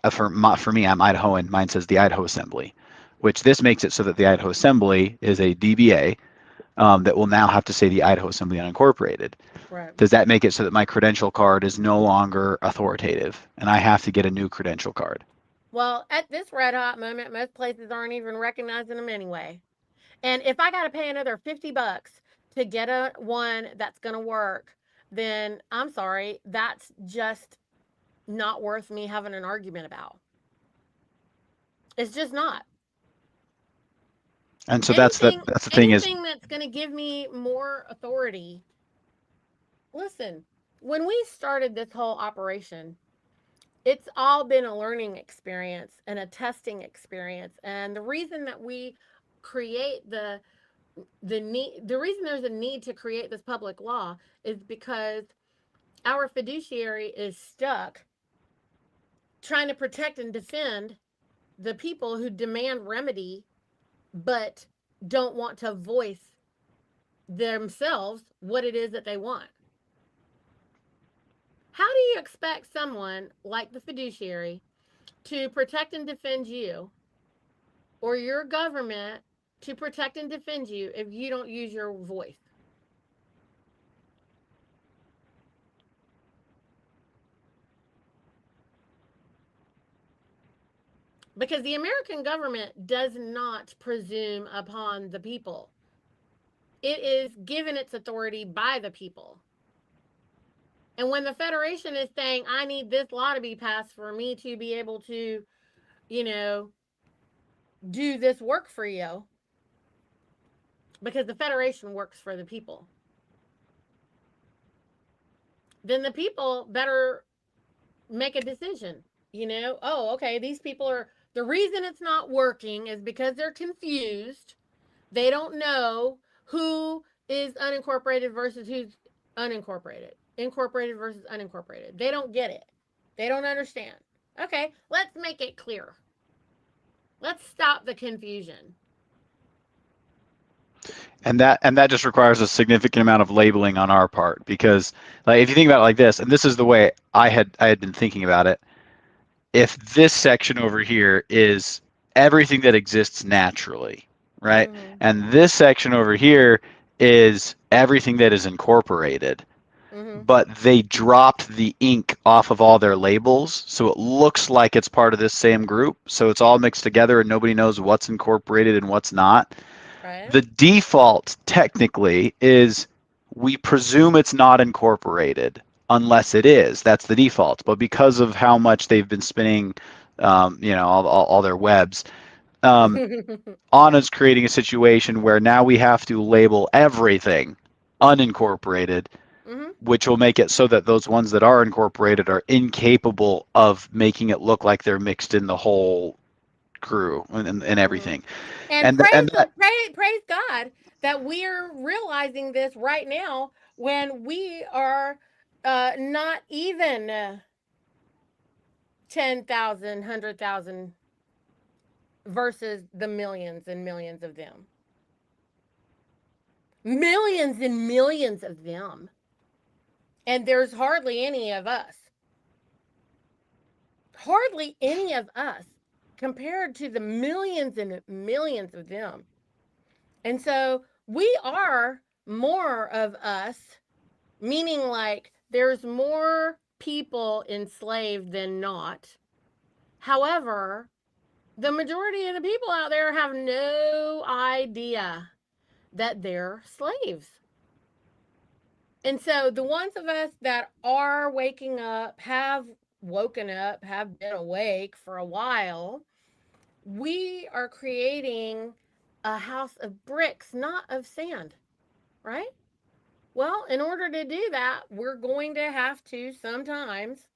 [SPEAKER 2] for me, I'm Idahoan. Mine says the Idaho Assembly, which this makes it so that the Idaho Assembly is a DBA that will now have to say the Idaho Assembly unincorporated.
[SPEAKER 1] Right.
[SPEAKER 2] Does that make it so that my credential card is no longer authoritative and I have to get a new credential card?
[SPEAKER 1] Well, at this red hot moment, most places aren't even recognizing them anyway. And if I got to pay another $50 to get a one that's going to work, then I'm sorry, that's just not worth me having an argument about. It's just not.
[SPEAKER 2] And so
[SPEAKER 1] Anything
[SPEAKER 2] that's the thing is,
[SPEAKER 1] anything that's going to give me more authority. Listen, when we started this whole operation, it's all been a learning experience and a testing experience. And the reason that we create the reason there's a need to create this public law is because our fiduciary is stuck trying to protect and defend the people who demand remedy but don't want to voice themselves what it is that they want. How do you expect someone like the fiduciary to protect and defend you or your government to protect and defend you if you don't use your voice? Because the American government does not presume upon the people. It is given its authority by the people. And when the Federation is saying, I need this law to be passed for me to be able to, you know, do this work for you, because the Federation works for the people, then the people better make a decision. Oh, okay, these people are, the reason it's not working is because they're confused. They don't know who is unincorporated versus who's unincorporated, incorporated versus unincorporated. They don't get it. They don't understand. Okay, let's make it clear. Let's stop the confusion.
[SPEAKER 2] and that just requires a significant amount of labeling on our part because, like, if you think about it like this, and this is the way I had been thinking about it. If this section over here is everything that exists naturally, right?
[SPEAKER 1] Mm-hmm.
[SPEAKER 2] And this section over here is everything that is incorporated,
[SPEAKER 1] Mm-hmm.
[SPEAKER 2] but they dropped the ink off of all their labels, so it looks like it's part of this same group. So it's all mixed together and nobody knows what's incorporated and what's not.
[SPEAKER 1] Right?
[SPEAKER 2] The default technically is we presume it's not incorporated unless it is. That's the default. But because of how much they've been spinning, all their webs, um,
[SPEAKER 1] Mm-hmm.
[SPEAKER 2] Anna's creating a situation where now we have to label everything unincorporated, which will make it so that those ones that are incorporated are incapable of making it look like they're mixed in the whole crew and
[SPEAKER 1] Mm-hmm.
[SPEAKER 2] everything.
[SPEAKER 1] And
[SPEAKER 2] And that
[SPEAKER 1] praise God that we're realizing this right now when we are not even 10,000, 100,000 versus the millions and millions of them. Millions and millions of them. And there's hardly any of us. Hardly any of us compared to the millions and millions of them. And so we are more of us, meaning like there's more people enslaved than not. However, the majority of the people out there have no idea that they're slaves. And so the ones of us that are waking up have woken up, have been awake for a while, we are creating a house of bricks, not of sand, right? Well, in order to do that, we're going to have to sometimes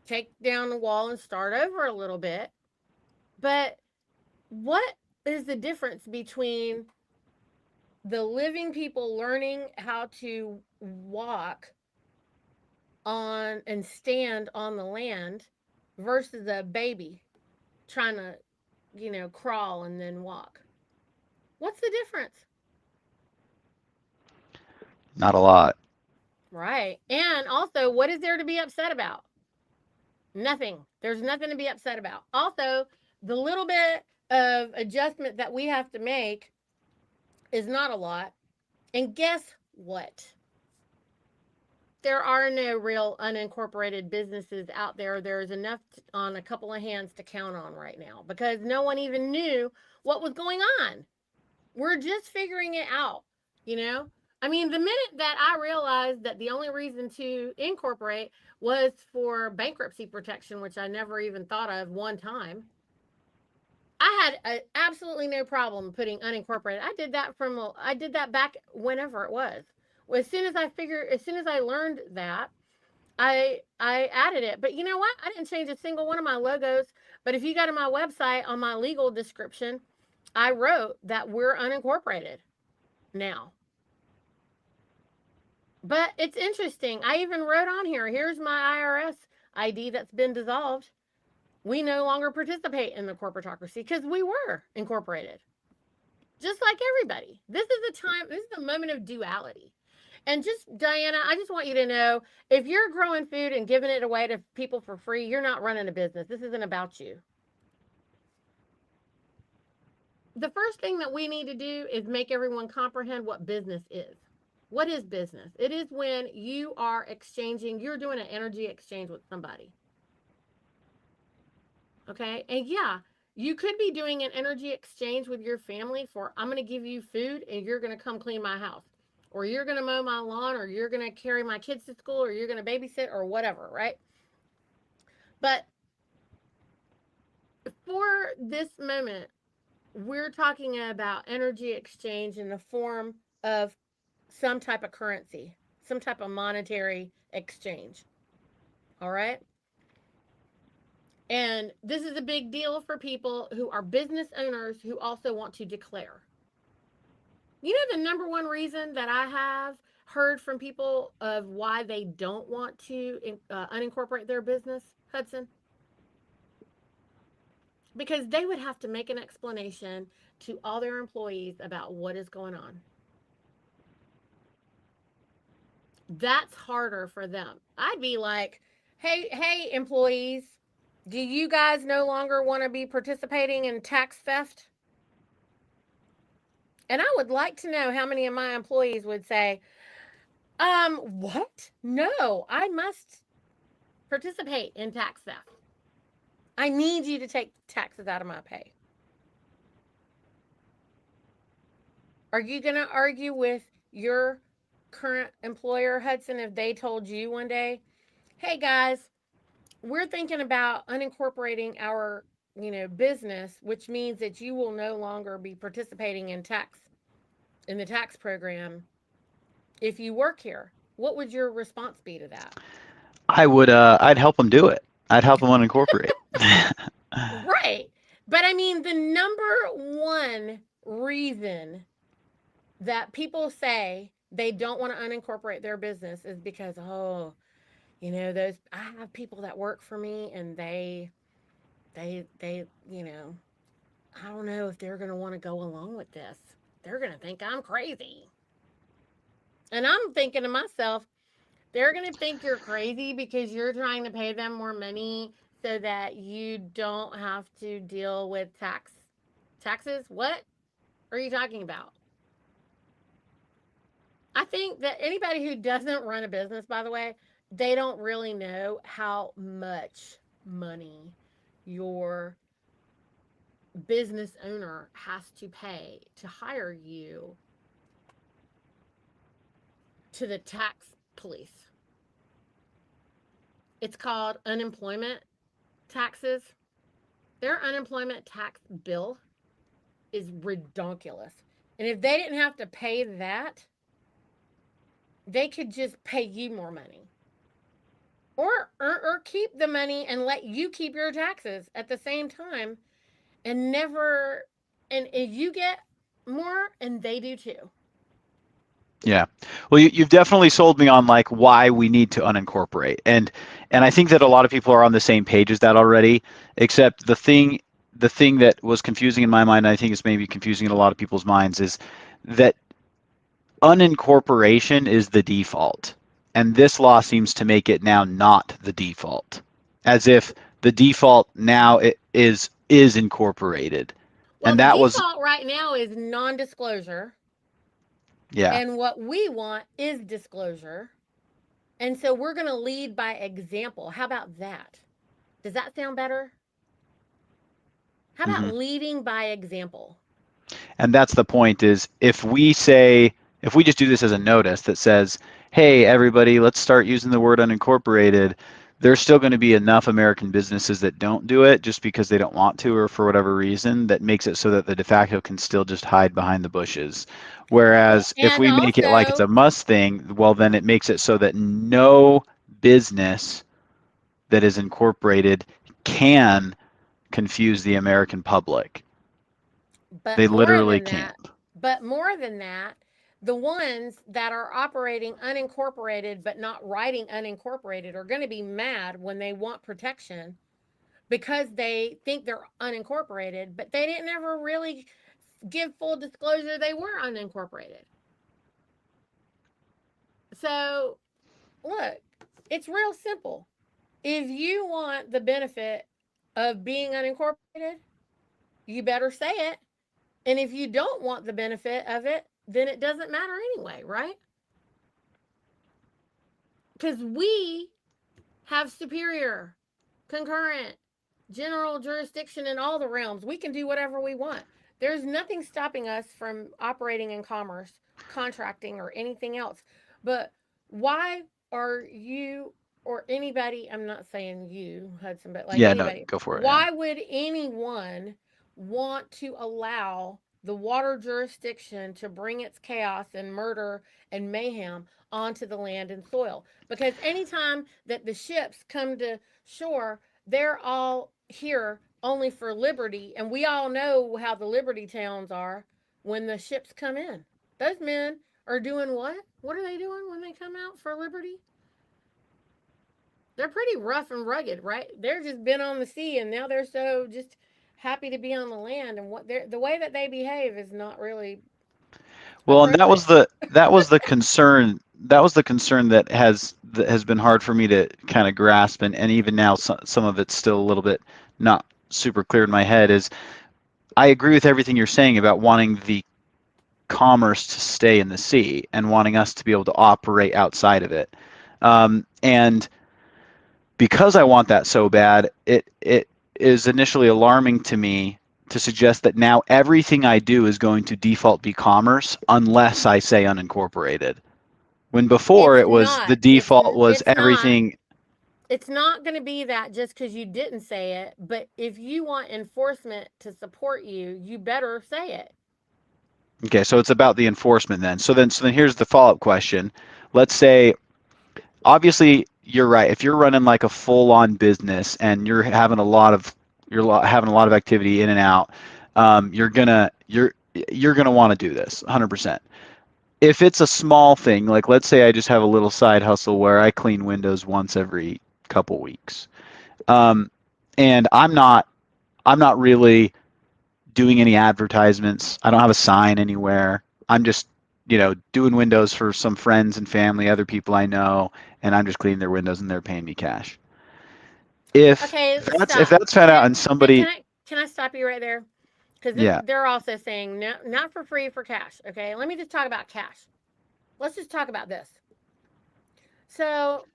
[SPEAKER 1] take down the wall and start over a little bit. But what is the difference between the living people learning how to walk on and stand on the land versus a baby trying to, crawl and then walk? What's the difference?
[SPEAKER 2] Not a lot.
[SPEAKER 1] Right. And also, what is there to be upset about? Nothing. There's nothing to be upset about. Also, the little bit of adjustment that we have to make is not a lot. And guess what? There are no real unincorporated businesses out there. There's enough on a couple of hands to count on right now because no one even knew what was going on. We're just figuring it out, you know? I mean, the minute that I realized that the only reason to incorporate was for bankruptcy protection, which I never even thought of one time, I had absolutely no problem putting unincorporated. I did that back whenever it was. Well, as soon as I learned that, I added it. But you know what? I didn't change a single one of my logos. But if you go to my website on my legal description, I wrote that we're unincorporated now. But it's interesting. I even wrote on here, here's my IRS ID that's been dissolved. We no longer participate in the corporatocracy because we were incorporated. Just like everybody. This is the moment of duality. And just, Diana, I just want you to know if you're growing food and giving it away to people for free, you're not running a business. This isn't about you. The first thing that we need to do is make everyone comprehend what business is. What is business? It is when you're doing an energy exchange with somebody. Okay. And yeah, you could be doing an energy exchange with your family for I'm going to give you food and you're going to come clean my house. Or you're going to mow my lawn, or you're going to carry my kids to school, or you're going to babysit, or whatever, right? But for this moment, we're talking about energy exchange in the form of some type of currency, some type of monetary exchange. All right. And this is a big deal for people who are business owners who also want to declare. You know, the number one reason that I have heard from people of why they don't want to unincorporate their business, Hudson, because they would have to make an explanation to all their employees about what is going on. That's harder for them. I'd be like, hey, employees, do you guys no longer want to be participating in tax theft? And I would like to know how many of my employees would say, what? No, I must participate in tax theft. I need you to take taxes out of my pay. Are you going to argue with your current employer, Hudson, if they told you one day, hey guys, we're thinking about unincorporating our, business, which means that you will no longer be participating in the tax program if you work here? What would your response be to that?
[SPEAKER 2] I'd help them do it. I'd help them unincorporate.
[SPEAKER 1] Right. But I mean, the number one reason that people say they don't want to unincorporate their business is because, oh, those I have people that work for me and they, I don't know if they're going to want to go along with this. They're going to think I'm crazy. And I'm thinking to myself, they're going to think you're crazy because you're trying to pay them more money so that you don't have to deal with taxes. What are you talking about? I think that anybody who doesn't run a business, by the way, they don't really know how much money your business owner has to pay to hire you to the tax police. It's called unemployment taxes. Their unemployment tax bill is redonkulous. And if they didn't have to pay that, they could just pay you more money. Or keep the money and let you keep your taxes at the same time and never and if you get more and they do too.
[SPEAKER 2] Yeah. Well, you've definitely sold me on like why we need to unincorporate, and I think that a lot of people are on the same page as that already. Except the thing that was confusing in my mind, and I think is maybe confusing in a lot of people's minds, is that unincorporation is the default, and this law seems to make it now not the default, as if the default now is incorporated,
[SPEAKER 1] Well,
[SPEAKER 2] and
[SPEAKER 1] the
[SPEAKER 2] that was
[SPEAKER 1] default right now is non-disclosure,
[SPEAKER 2] yeah.
[SPEAKER 1] and what we want is disclosure. And so we're going to lead by example. How about that? Does that sound better? How about
[SPEAKER 2] Hmm.
[SPEAKER 1] leading by example?
[SPEAKER 2] And that's the point is if we just do this as a notice that says, hey, everybody, let's start using the word unincorporated, there's still going to be enough American businesses that don't do it just because they don't want to or for whatever reason that makes it so that the de facto can still just hide behind the bushes. Whereas if
[SPEAKER 1] And
[SPEAKER 2] we make it like it's a
[SPEAKER 1] also,
[SPEAKER 2] must thing, well, then it makes it so that no business that is incorporated can confuse the American public.
[SPEAKER 1] but
[SPEAKER 2] They
[SPEAKER 1] more
[SPEAKER 2] literally
[SPEAKER 1] than
[SPEAKER 2] can't.
[SPEAKER 1] that, but more than that, the ones that are operating unincorporated but not writing unincorporated are going to be mad when they want protection because they think they're unincorporated, but they didn't ever really give full disclosure they were unincorporated. So, look, it's real simple. If you want the benefit of being unincorporated, you better say it. And if you don't want the benefit of it, then it doesn't matter anyway, right? Because we have superior, concurrent, general jurisdiction in all the realms. We can do whatever we want. There's nothing stopping us from operating in commerce, contracting, or anything else. But why are you or anybody, I'm not saying you, Hudson, but like
[SPEAKER 2] Yeah, no,
[SPEAKER 1] anybody,
[SPEAKER 2] go for it. Yeah.
[SPEAKER 1] why would anyone want to allow the water jurisdiction to bring its chaos and murder and mayhem onto the land and soil? Because anytime that the ships come to shore, they're all here only for liberty, and we all know how the liberty towns are when the ships come in. Those men are doing what? What are they doing when they come out for liberty? They're pretty rough and rugged, right? They're just been on the sea and now they're so just happy to be on the land, and what they're the way that they behave is not really
[SPEAKER 2] Well, and that was
[SPEAKER 1] appropriate.
[SPEAKER 2] the concern. That was the concern that has been hard for me to kind of grasp, and even now some of it's still a little bit not super clear in my head. Is I agree with everything you're saying about wanting the commerce to stay in the sea and wanting us to be able to operate outside of it. And because I want that so bad, it is initially alarming to me to suggest that now everything I do is going to default be commerce unless I say unincorporated. When before
[SPEAKER 1] It's
[SPEAKER 2] it was the
[SPEAKER 1] not.
[SPEAKER 2] default was
[SPEAKER 1] It's not.
[SPEAKER 2] everything.
[SPEAKER 1] It's not going to be that just because you didn't say it, but if you want enforcement to support you, you better say it.
[SPEAKER 2] Okay, so it's about the enforcement then. So then here's the follow-up question. Let's say obviously you're right. If you're running like a full-on business and you're having a lot of activity in and out, you're gonna want to do this 100%. If it's a small thing, like let's say I just have a little side hustle where I clean windows once every couple weeks, um, and I'm not really doing any advertisements. I don't have a sign anywhere. I'm just doing windows for some friends and family, other people I know, and I'm just cleaning their windows and they're paying me cash. If
[SPEAKER 1] Okay,
[SPEAKER 2] that's if
[SPEAKER 1] stop.
[SPEAKER 2] that's found out and somebody,
[SPEAKER 1] Can I stop you right there? Because
[SPEAKER 2] yeah,
[SPEAKER 1] they're also saying no, not for free for cash. Okay, let me just talk about cash. Let's just talk about this. So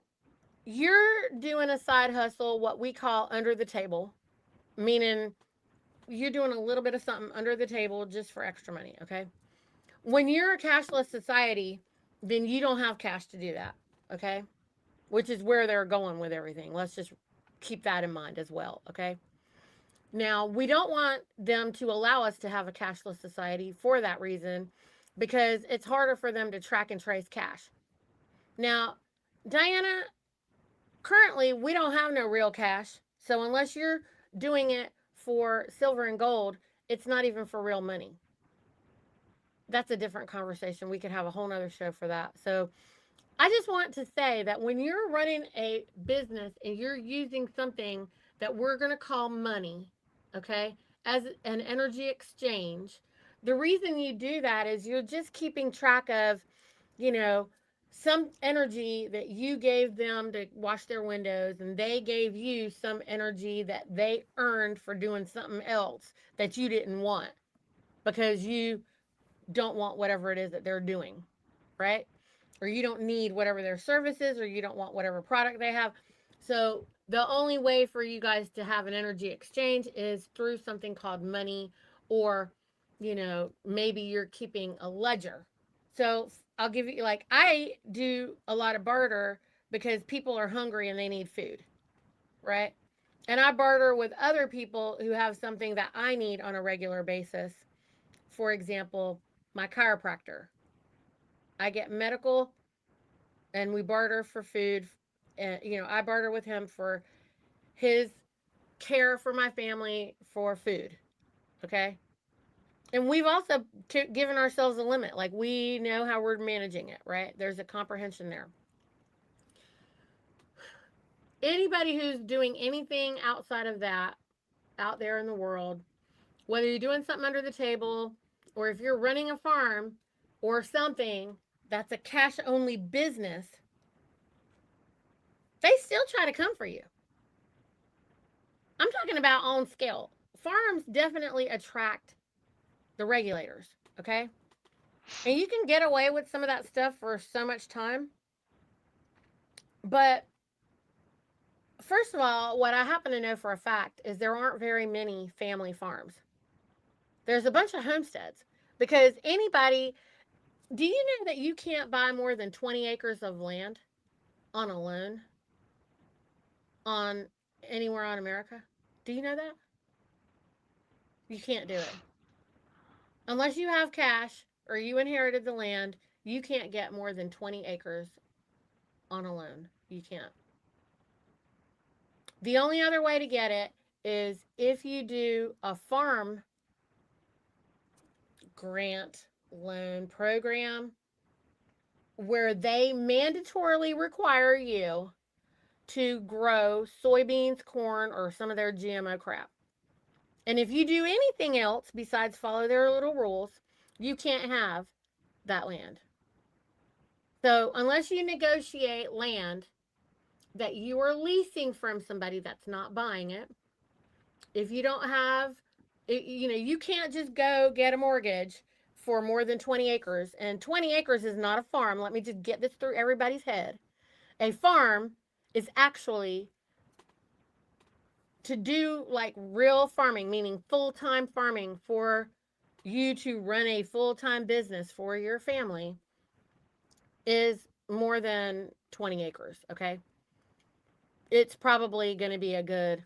[SPEAKER 1] you're doing a side hustle, what we call under the table, meaning you're doing a little bit of something under the table just for extra money. Okay, when you're a cashless society, then you don't have cash to do that. Okay, which is where they're going with everything. Let's just keep that in mind as well, okay? Now, we don't want them to allow us to have a cashless society for that reason because it's harder for them to track and trace cash. Now, Diana, currently we don't have no real cash. So unless you're doing it for silver and gold, it's not even for real money. That's a different conversation. We could have a whole nother show for that. So I just want to say that when you're running a business and you're using something that we're going to call money, okay, as an energy exchange, the reason you do that is you're just keeping track of, you know, some energy that you gave them to wash their windows, and they gave you some energy that they earned for doing something else that you didn't want because you don't want whatever it is that they're doing, right? Or you don't need whatever their service is, or you don't want whatever product they have. So the only way for you guys to have an energy exchange is through something called money, or, maybe you're keeping a ledger. So I'll give you, like, I do a lot of barter because people are hungry and they need food, right? And I barter with other people who have something that I need on a regular basis. For example, my chiropractor. I get medical and we barter for food. And, I barter with him for his care for my family for food. Okay. And we've also given ourselves a limit. Like, we know how we're managing it, right? There's a comprehension there. Anybody who's doing anything outside of that out there in the world, whether you're doing something under the table or if you're running a farm or something that's a cash only business, they still try to come for you. I'm talking about on scale. Farms definitely attract the regulators, okay? And you can get away with some of that stuff for so much time. But first of all, what I happen to know for a fact is there aren't very many family farms. There's a bunch of homesteads because anybody, do you know that you can't buy more than 20 acres of land on a loan on anywhere on America? Do you know that? You can't do it. Unless you have cash or you inherited the land, you can't get more than 20 acres on a loan. You can't. The only other way to get it is if you do a farm grant loan program where they mandatorily require you to grow soybeans, corn, or some of their GMO crap. And if you do anything else besides follow their little rules, you can't have that land. So, unless you negotiate land that you are leasing from somebody that's not buying it, if you don't have, you can't just go get a mortgage for more than 20 acres. And 20 acres is not a farm. Let me just get this through everybody's head. A farm is actually to do like real farming, meaning full time farming for you to run a full time business for your family, is more than 20 acres. Okay. It's probably going to be a good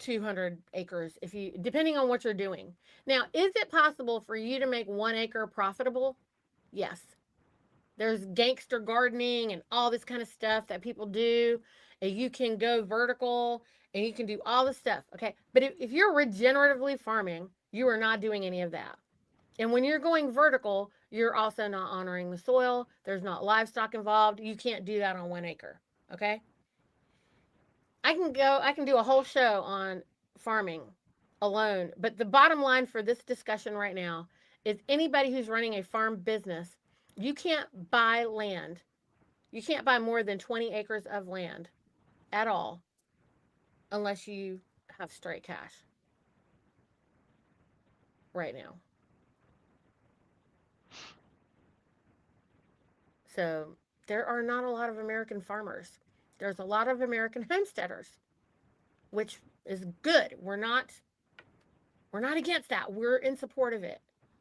[SPEAKER 1] 200 acres if you, depending on what you're doing. Now, is it possible for you to make 1 acre profitable? Yes. There's gangster gardening and all this kind of stuff that people do, and you can go vertical and you can do all this stuff. Okay. But if you're regeneratively farming, you are not doing any of that. And when you're going vertical, you're also not honoring the soil. There's not livestock involved. You can't do that on 1 acre. Okay. I can do a whole show on farming alone. But the bottom line for this discussion right now is anybody who's running a farm business, you can't buy land. You can't buy more than 20 acres of land at all unless you have straight cash right now. So there are not a lot of American farmers. There's a lot of American homesteaders, which is good. We're not against that. We're in support of it.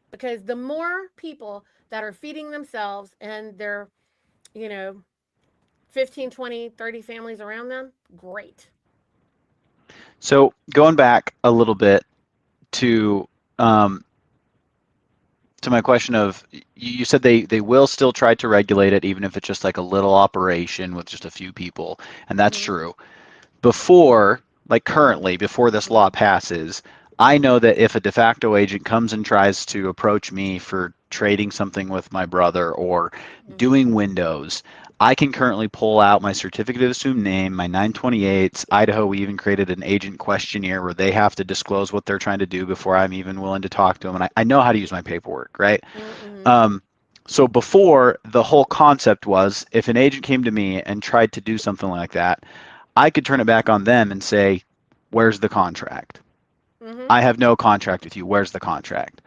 [SPEAKER 1] Because the more people that are feeding themselves and their, you know, 15, 20, 30 families around them, great.
[SPEAKER 2] So going back a little bit to um, to my question of you said they will still try to regulate it even if it's just like a little operation with just a few people, and that's
[SPEAKER 1] Hmm.
[SPEAKER 2] true. Before, like
[SPEAKER 1] Hmm.
[SPEAKER 2] currently, before this law
[SPEAKER 1] Hmm.
[SPEAKER 2] passes, I
[SPEAKER 1] Hmm.
[SPEAKER 2] know that if a de facto agent comes and tries to approach me for trading something with my brother or
[SPEAKER 1] Hmm.
[SPEAKER 2] doing windows, I can currently pull out my certificate of assumed name, my 928s. Idaho, we even created an agent questionnaire where they have to disclose what they're trying to do before I'm even willing to talk to them. And I know how to use my paperwork, right?
[SPEAKER 1] Hmm.
[SPEAKER 2] Um, so before, the whole concept was if an agent came to me and tried to do something like that, I could turn it back on them and say, where's the contract?
[SPEAKER 1] Hmm.
[SPEAKER 2] I have no contract with you. Where's the contract?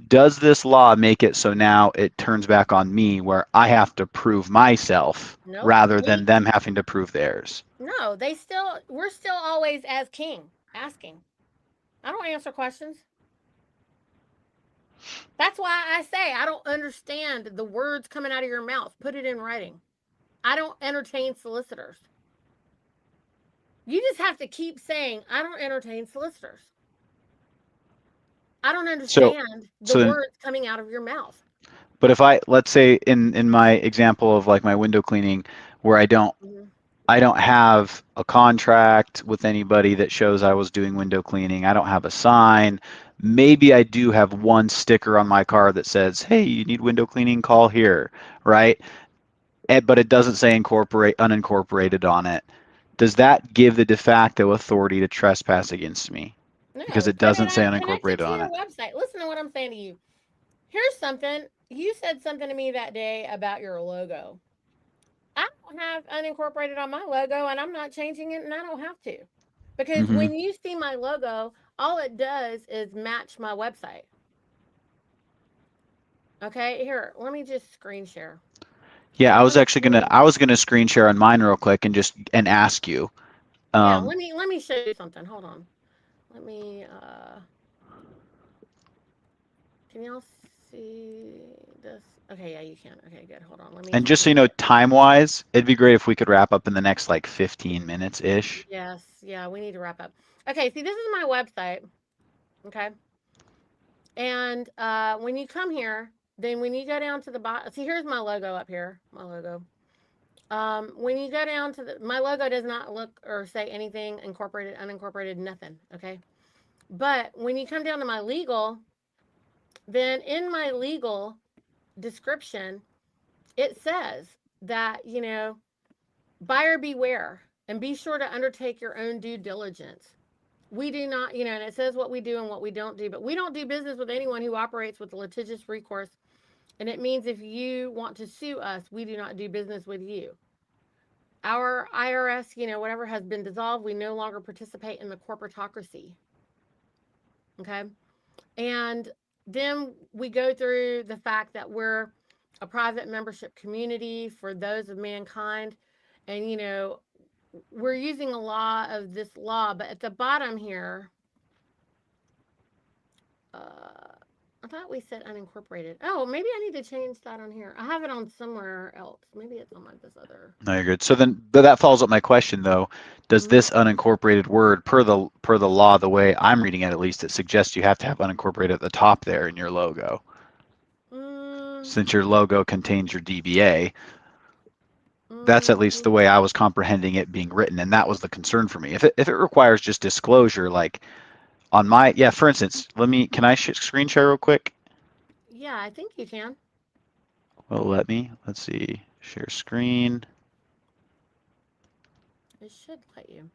[SPEAKER 2] Does this law make it so now it turns back on me where I have to prove myself
[SPEAKER 1] Nope.
[SPEAKER 2] rather than
[SPEAKER 1] We
[SPEAKER 2] them having to prove theirs?
[SPEAKER 1] no. They still. We're still always as king asking. I don't answer questions. That's why I say I don't understand the words coming out of your mouth. Put it in writing. I don't entertain solicitors. You just have to keep saying, I don't entertain solicitors. I don't
[SPEAKER 2] So,
[SPEAKER 1] understand the
[SPEAKER 2] so then,
[SPEAKER 1] words coming out of your mouth.
[SPEAKER 2] but if I, let's say in my example of like my window cleaning where
[SPEAKER 1] Mhm.
[SPEAKER 2] I don't have a contract with anybody that shows I was doing window cleaning. I don't have a sign. Maybe I do have one sticker on my car that says, "Hey, you need window cleaning, call here," right? But it doesn't say incorporate unincorporated on it. Does that give the de facto authority to trespass against me? Because
[SPEAKER 1] No,
[SPEAKER 2] it
[SPEAKER 1] put it
[SPEAKER 2] doesn't say
[SPEAKER 1] on, connect it
[SPEAKER 2] unincorporated
[SPEAKER 1] to
[SPEAKER 2] on
[SPEAKER 1] your
[SPEAKER 2] it.
[SPEAKER 1] website. Listen to what I'm saying to you. Here's something. You said something to me that day about your logo. I don't have unincorporated on my logo and I'm not changing it and I don't have to. Because
[SPEAKER 2] Hmm.
[SPEAKER 1] when you see my logo, all it does is match my website. Okay, here, let me just screen share.
[SPEAKER 2] Yeah,
[SPEAKER 1] Let me screen.
[SPEAKER 2] I was gonna screen share on mine real quick and just and ask you.
[SPEAKER 1] Yeah,
[SPEAKER 2] Um,
[SPEAKER 1] let me show you something. Hold on. Let me can y'all see this? Okay, yeah, you can. Okay, good. Hold on. Let me
[SPEAKER 2] and just so you
[SPEAKER 1] screen
[SPEAKER 2] know,
[SPEAKER 1] share.
[SPEAKER 2] time wise, it'd be great if we could wrap up in the next like 15 minutes ish.
[SPEAKER 1] Yes, yeah, we need to wrap up. Okay, see, this is my website. Okay, and when you come here, then when you go down to the bottom, see, here's my logo up here. My logo. When you go down to my logo does not look or say anything incorporated, unincorporated, nothing. Okay, but when you come down to my legal, then in my legal description, it says that, buyer beware and be sure to undertake your own due diligence. We do not, and it says what we do and what we don't do, but we don't do business with anyone who operates with litigious recourse. And it means if you want to sue us, we do not do business with you. Our IRS, whatever has been dissolved, we no longer participate in the corporatocracy. Okay. And then we go through the fact that we're a private membership community for those of mankind. And, we're using a law of this law, but at the bottom here, I thought we said unincorporated. Oh, maybe I need to change that on here. I have it on somewhere else. Maybe it's on my this other.
[SPEAKER 2] No, you're good. So then, but that follows up my question though. Does
[SPEAKER 1] Mm-hmm.
[SPEAKER 2] this unincorporated word, per the law, the way I'm reading it at least, it suggests you have to have unincorporated at the top there in your logo.
[SPEAKER 1] Mm,
[SPEAKER 2] Since your logo contains your DBA, that's at least the
[SPEAKER 1] mm,
[SPEAKER 2] way I was comprehending it being written, and that was the concern for me. If it requires just disclosure, like on my, yeah, for instance, can I screen share real quick?
[SPEAKER 1] yeah, I think you can.
[SPEAKER 2] Well, let's see, share screen,
[SPEAKER 1] It should let you.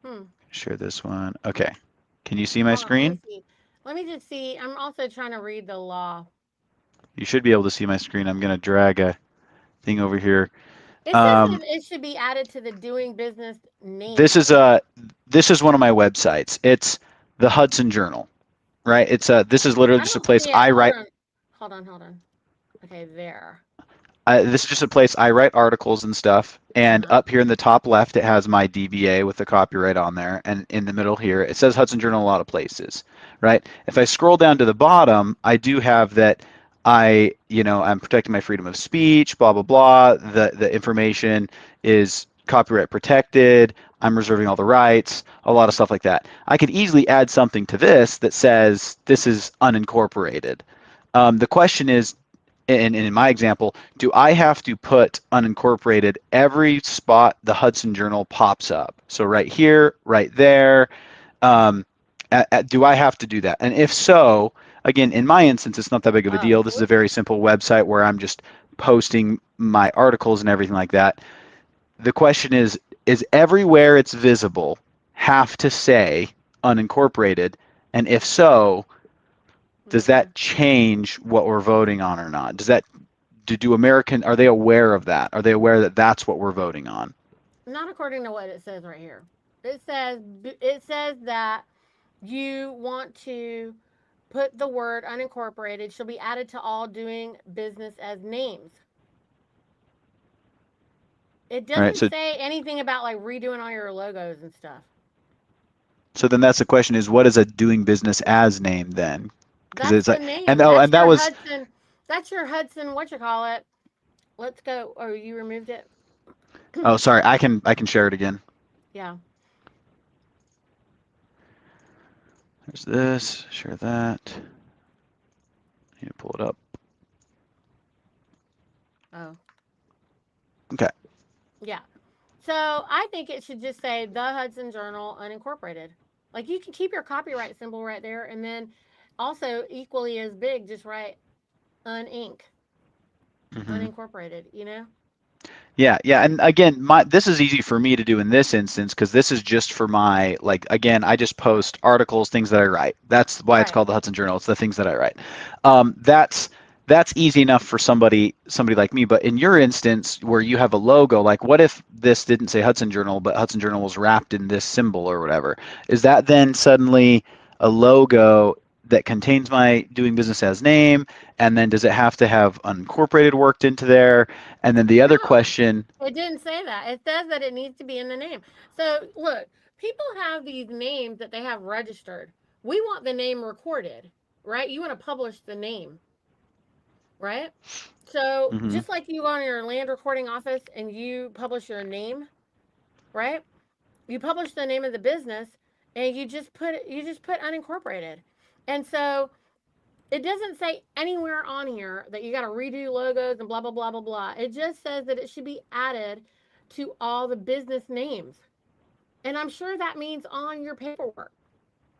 [SPEAKER 1] Hmm.
[SPEAKER 2] share this one. Okay. Can you see my
[SPEAKER 1] Hold on. Let me
[SPEAKER 2] screen?
[SPEAKER 1] see. Let me just see. I'm also trying to read the law.
[SPEAKER 2] You should be able to see my screen. I'm going to drag a thing over here.
[SPEAKER 1] It says
[SPEAKER 2] Um,
[SPEAKER 1] that it should be added to the doing business
[SPEAKER 2] this
[SPEAKER 1] name.
[SPEAKER 2] is uh this is one of my websites. It's the Hudson Journal, right? This is literally
[SPEAKER 1] I
[SPEAKER 2] just a
[SPEAKER 1] don't
[SPEAKER 2] place
[SPEAKER 1] see it.
[SPEAKER 2] I
[SPEAKER 1] Hold
[SPEAKER 2] write.
[SPEAKER 1] on. Hold on. Hold on. Okay, there.
[SPEAKER 2] This is just a place I write articles and stuff.
[SPEAKER 1] Uh
[SPEAKER 2] And
[SPEAKER 1] huh.
[SPEAKER 2] up here in the top left, it has my DBA with the copyright on there. And in the middle here, it says Hudson Journal a lot of places, right? If I scroll down to the bottom, I do have that I'm protecting my freedom of speech, blah blah blah. The information is copyright protected. I'm reserving all the rights, a lot of stuff like that. I could easily add something to this that says this is unincorporated. The question is, in my example, do I have to put unincorporated every spot the Hudson Journal pops up? So right here, right there, um, do I have to do that? And if so, again, in my instance, it's not that big of a
[SPEAKER 1] Oh,
[SPEAKER 2] deal. This is a very simple website where I'm just posting my articles and everything like that. The question is everywhere it's visible have to say unincorporated? And if so, does
[SPEAKER 1] mm-mm.
[SPEAKER 2] that change what we're voting on or not? Are they aware of that? Are they aware that that's what we're voting on?
[SPEAKER 1] Not according to what it says right here. It says that you want to put the word unincorporated shall be added to all doing business as names. It
[SPEAKER 2] All right,
[SPEAKER 1] doesn't say anything about like redoing all your logos and stuff.
[SPEAKER 2] so then that's the question is what is a doing business as name then? Because
[SPEAKER 1] That's
[SPEAKER 2] it's
[SPEAKER 1] the
[SPEAKER 2] like and
[SPEAKER 1] name.
[SPEAKER 2] oh
[SPEAKER 1] That's
[SPEAKER 2] and that
[SPEAKER 1] your
[SPEAKER 2] was
[SPEAKER 1] Hudson. That's your Hudson. What you call it? Let's go. Oh, you removed it.
[SPEAKER 2] oh sorry, I can share it again.
[SPEAKER 1] Yeah.
[SPEAKER 2] There's this, share that. You pull it up.
[SPEAKER 1] Oh,
[SPEAKER 2] Okay.
[SPEAKER 1] yeah. So I think it should just say the Hudson Journal unincorporated. Like you can keep your copyright symbol right there, and then also equally as big, just write unink,
[SPEAKER 2] hmm
[SPEAKER 1] unincorporated. You know.
[SPEAKER 2] Yeah, yeah, and again, my this is easy for me to do in this instance because this is just for my like again, I just post articles, things that I write. That's why it's
[SPEAKER 1] Right.
[SPEAKER 2] called the Hudson Journal. It's the things that I write. That's easy enough for somebody like me. But in your instance, where you have a logo, like what if this didn't say Hudson Journal, but Hudson Journal was wrapped in this symbol or whatever? Is that then suddenly a logo that contains my doing business as name? And then does it have to have unincorporated worked into there? And then the other
[SPEAKER 1] No,
[SPEAKER 2] question.
[SPEAKER 1] it didn't say that. It says that it needs to be in the name. So look, people have these names that they have registered. We want the name recorded, right? You want to publish the name, right? So
[SPEAKER 2] hmm
[SPEAKER 1] just like you go on your land recording office and you publish your name, right? You publish the name of the business and you just put unincorporated. And so it doesn't say anywhere on here that you got to redo logos and blah blah blah blah blah. It just says that it should be added to all the business names. And I'm sure that means on your paperwork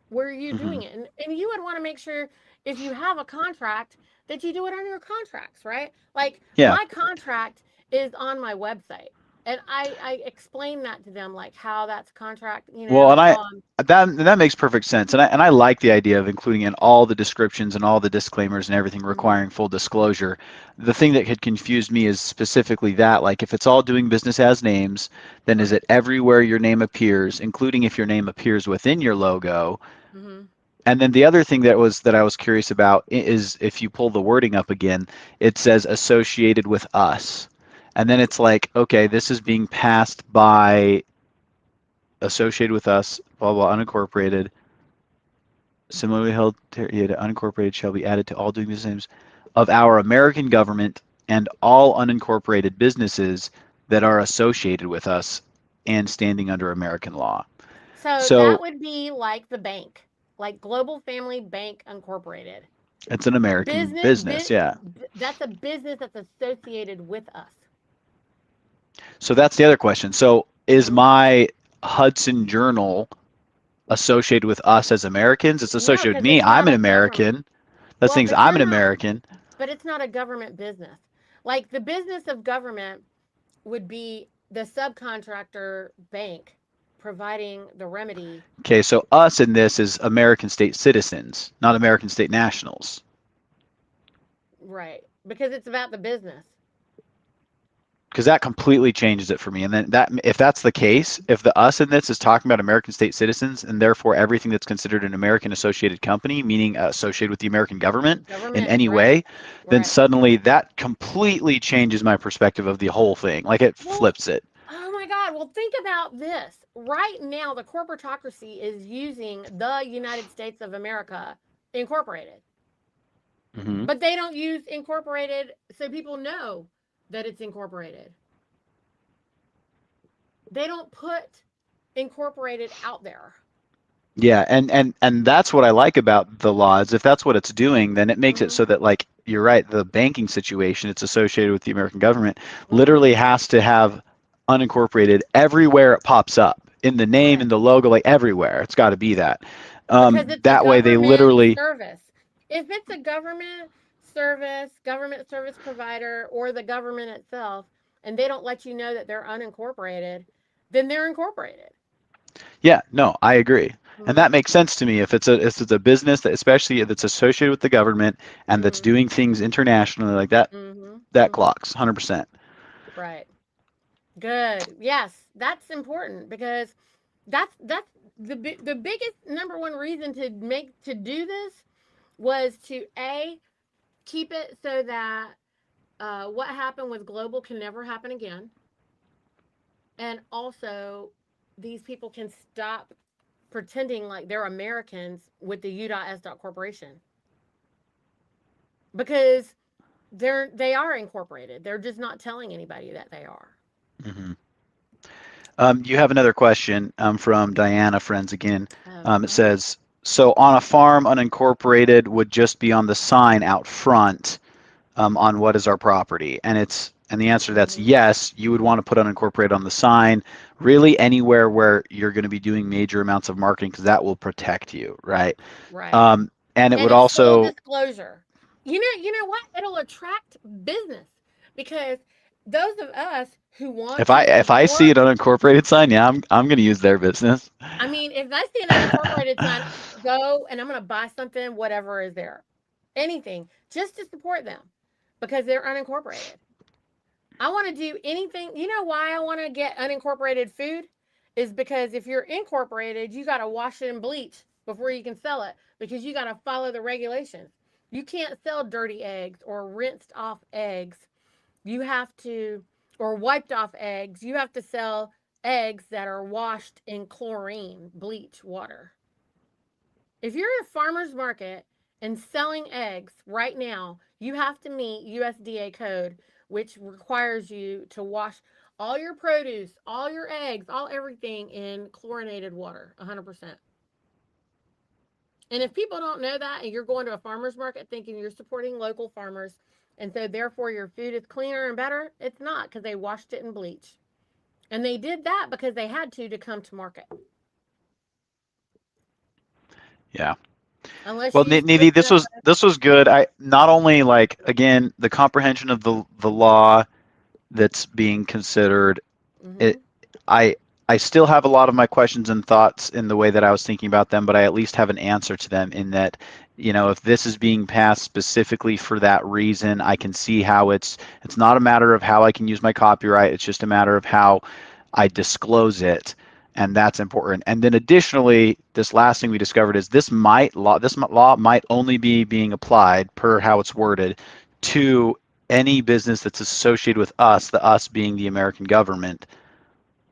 [SPEAKER 1] where you're
[SPEAKER 2] hmm
[SPEAKER 1] doing it. And you would want to make sure if you have a contract that you do it on your contracts, right? Like
[SPEAKER 2] Yeah.
[SPEAKER 1] my contract is on my website. And I explain that to them, like how that's contract,
[SPEAKER 2] Well, and I that makes perfect sense, and I like the idea of including in all the descriptions and all the disclaimers and everything
[SPEAKER 1] mhm,
[SPEAKER 2] requiring full disclosure. The thing that had confused me is specifically that, like, if it's all doing business as names, then is
[SPEAKER 1] right.
[SPEAKER 2] it everywhere your name appears, including if your name appears within your logo?
[SPEAKER 1] Hmm.
[SPEAKER 2] And then the other thing that I was curious about is if you pull the wording up again, it says associated with us. And then it's like, okay, this is being passed by associated with us, blah blah, unincorporated. Similarly held data unincorporated shall be added to all doing business names of our American government and all unincorporated businesses that are associated with us and standing under American law.
[SPEAKER 1] So that
[SPEAKER 2] So
[SPEAKER 1] would be like the bank, like Global Family Bank Incorporated.
[SPEAKER 2] it's an American
[SPEAKER 1] Business,
[SPEAKER 2] business, yeah.
[SPEAKER 1] that's a business that's associated with us.
[SPEAKER 2] So that's the other question. So is
[SPEAKER 1] Hmm.
[SPEAKER 2] my Hudson Journal associated with us as Americans? It's
[SPEAKER 1] No,
[SPEAKER 2] associated with
[SPEAKER 1] because
[SPEAKER 2] me.
[SPEAKER 1] it's
[SPEAKER 2] I'm
[SPEAKER 1] not
[SPEAKER 2] an
[SPEAKER 1] a government.
[SPEAKER 2] American. That
[SPEAKER 1] Well,
[SPEAKER 2] things
[SPEAKER 1] but
[SPEAKER 2] I'm
[SPEAKER 1] you're
[SPEAKER 2] an
[SPEAKER 1] not,
[SPEAKER 2] American.
[SPEAKER 1] but it's not a government business. Like the business of government would be the subcontractor bank providing the remedy,
[SPEAKER 2] Okay, so us in this is American state citizens, not American state nationals.
[SPEAKER 1] right? Because it's about the business.
[SPEAKER 2] Because that completely changes it for me. And then that, if that's the case, if the us in this is talking about American state citizens and therefore everything that's considered an American associated company, meaning associated with the American government in
[SPEAKER 1] Government,
[SPEAKER 2] any
[SPEAKER 1] right?
[SPEAKER 2] way, then
[SPEAKER 1] Right.
[SPEAKER 2] suddenly that completely changes my perspective of the whole thing. Like it
[SPEAKER 1] Well,
[SPEAKER 2] flips it.
[SPEAKER 1] oh my God. Well, think about this. Right now, the corporatocracy is using the United States of America Incorporated.
[SPEAKER 2] Hmm.
[SPEAKER 1] But they don't use incorporated so people know that it's incorporated. They don't put incorporated out there.
[SPEAKER 2] Yeah, and that's what I like about the laws. If that's what it's doing, then it makes it
[SPEAKER 1] Mm-hmm.
[SPEAKER 2] so that, like, you're right, the banking situation it's associated with the American government
[SPEAKER 1] Mm-hmm.
[SPEAKER 2] literally has to have unincorporated everywhere it pops up in the name, in
[SPEAKER 1] Right.
[SPEAKER 2] the logo, like everywhere. It's got to be that.
[SPEAKER 1] Because it's a
[SPEAKER 2] That way they
[SPEAKER 1] government
[SPEAKER 2] literally,
[SPEAKER 1] service. If it's a government service provider, or the government itself, and they don't let you know that they're unincorporated, then they're incorporated.
[SPEAKER 2] yeah, no, I agree. And that
[SPEAKER 1] Mm-hmm.
[SPEAKER 2] makes sense to me. If it's a business that, especially that's associated with the government and that's
[SPEAKER 1] Mm-hmm.
[SPEAKER 2] doing things internationally like that,
[SPEAKER 1] Mm-hmm.
[SPEAKER 2] that
[SPEAKER 1] Mm-hmm.
[SPEAKER 2] clocks 100%.
[SPEAKER 1] Right. Good. Yes, that's important because that's the biggest number one reason to do this was to a keep it so that what happened with global can never happen again, and also these people can stop pretending like they're Americans with the U.S. corporation, because they are incorporated. They're just not telling anybody that they are.
[SPEAKER 2] Hmm. You have another question from Diana Friends again.
[SPEAKER 1] Oh,
[SPEAKER 2] It says, so on a farm, unincorporated would just be on the sign out front on what is our property? And the answer to that's
[SPEAKER 1] mm-hmm.
[SPEAKER 2] yes, you would want to put unincorporated on the sign, really anywhere where you're going to be doing major amounts of marketing because that will protect you, right?
[SPEAKER 1] Right.
[SPEAKER 2] And it
[SPEAKER 1] And
[SPEAKER 2] would
[SPEAKER 1] it's full
[SPEAKER 2] also,
[SPEAKER 1] disclosure. You know what? It'll attract business because those of us who want
[SPEAKER 2] if I
[SPEAKER 1] to
[SPEAKER 2] if I see an
[SPEAKER 1] support,
[SPEAKER 2] unincorporated sign, yeah, I'm going to use their business.
[SPEAKER 1] I mean, if I see an unincorporated sign, I'm gonna go and I'm gonna buy something, whatever is there, anything, just to support them because they're unincorporated. I want to do anything. You know why I want to get unincorporated food? Is because if you're incorporated, you got to wash it in bleach before you can sell it because you got to follow the regulations. You can't sell dirty eggs or rinsed off eggs. You have to, or wiped off eggs. You have to sell eggs that are washed in chlorine, bleach water. If you're at a farmer's market and selling eggs right now, you have to meet USDA code, which requires you to wash all your produce, all your eggs, all everything in chlorinated water, 100%. And if people don't know that and you're going to a farmer's market thinking you're supporting local farmers and so therefore your food is cleaner and better, it's not because they washed it in bleach. And they did that because they had to come to market.
[SPEAKER 2] Yeah.
[SPEAKER 1] Unless
[SPEAKER 2] Well,
[SPEAKER 1] you
[SPEAKER 2] Nidhi,
[SPEAKER 1] switch it up.
[SPEAKER 2] this was good. I not only, like, again, the comprehension of the law that's being considered. It,
[SPEAKER 1] Mm-hmm.
[SPEAKER 2] I I still have a lot of my questions and thoughts in the way that I was thinking about them, but I at least have an answer to them in that, if this is being passed specifically for that reason, I can see how it's not a matter of how I can use my copyright, it's just a matter of how I disclose it, and that's important. And then additionally, this last thing we discovered is this law might only be being applied per how it's worded to any business that's associated with us, the us being the American government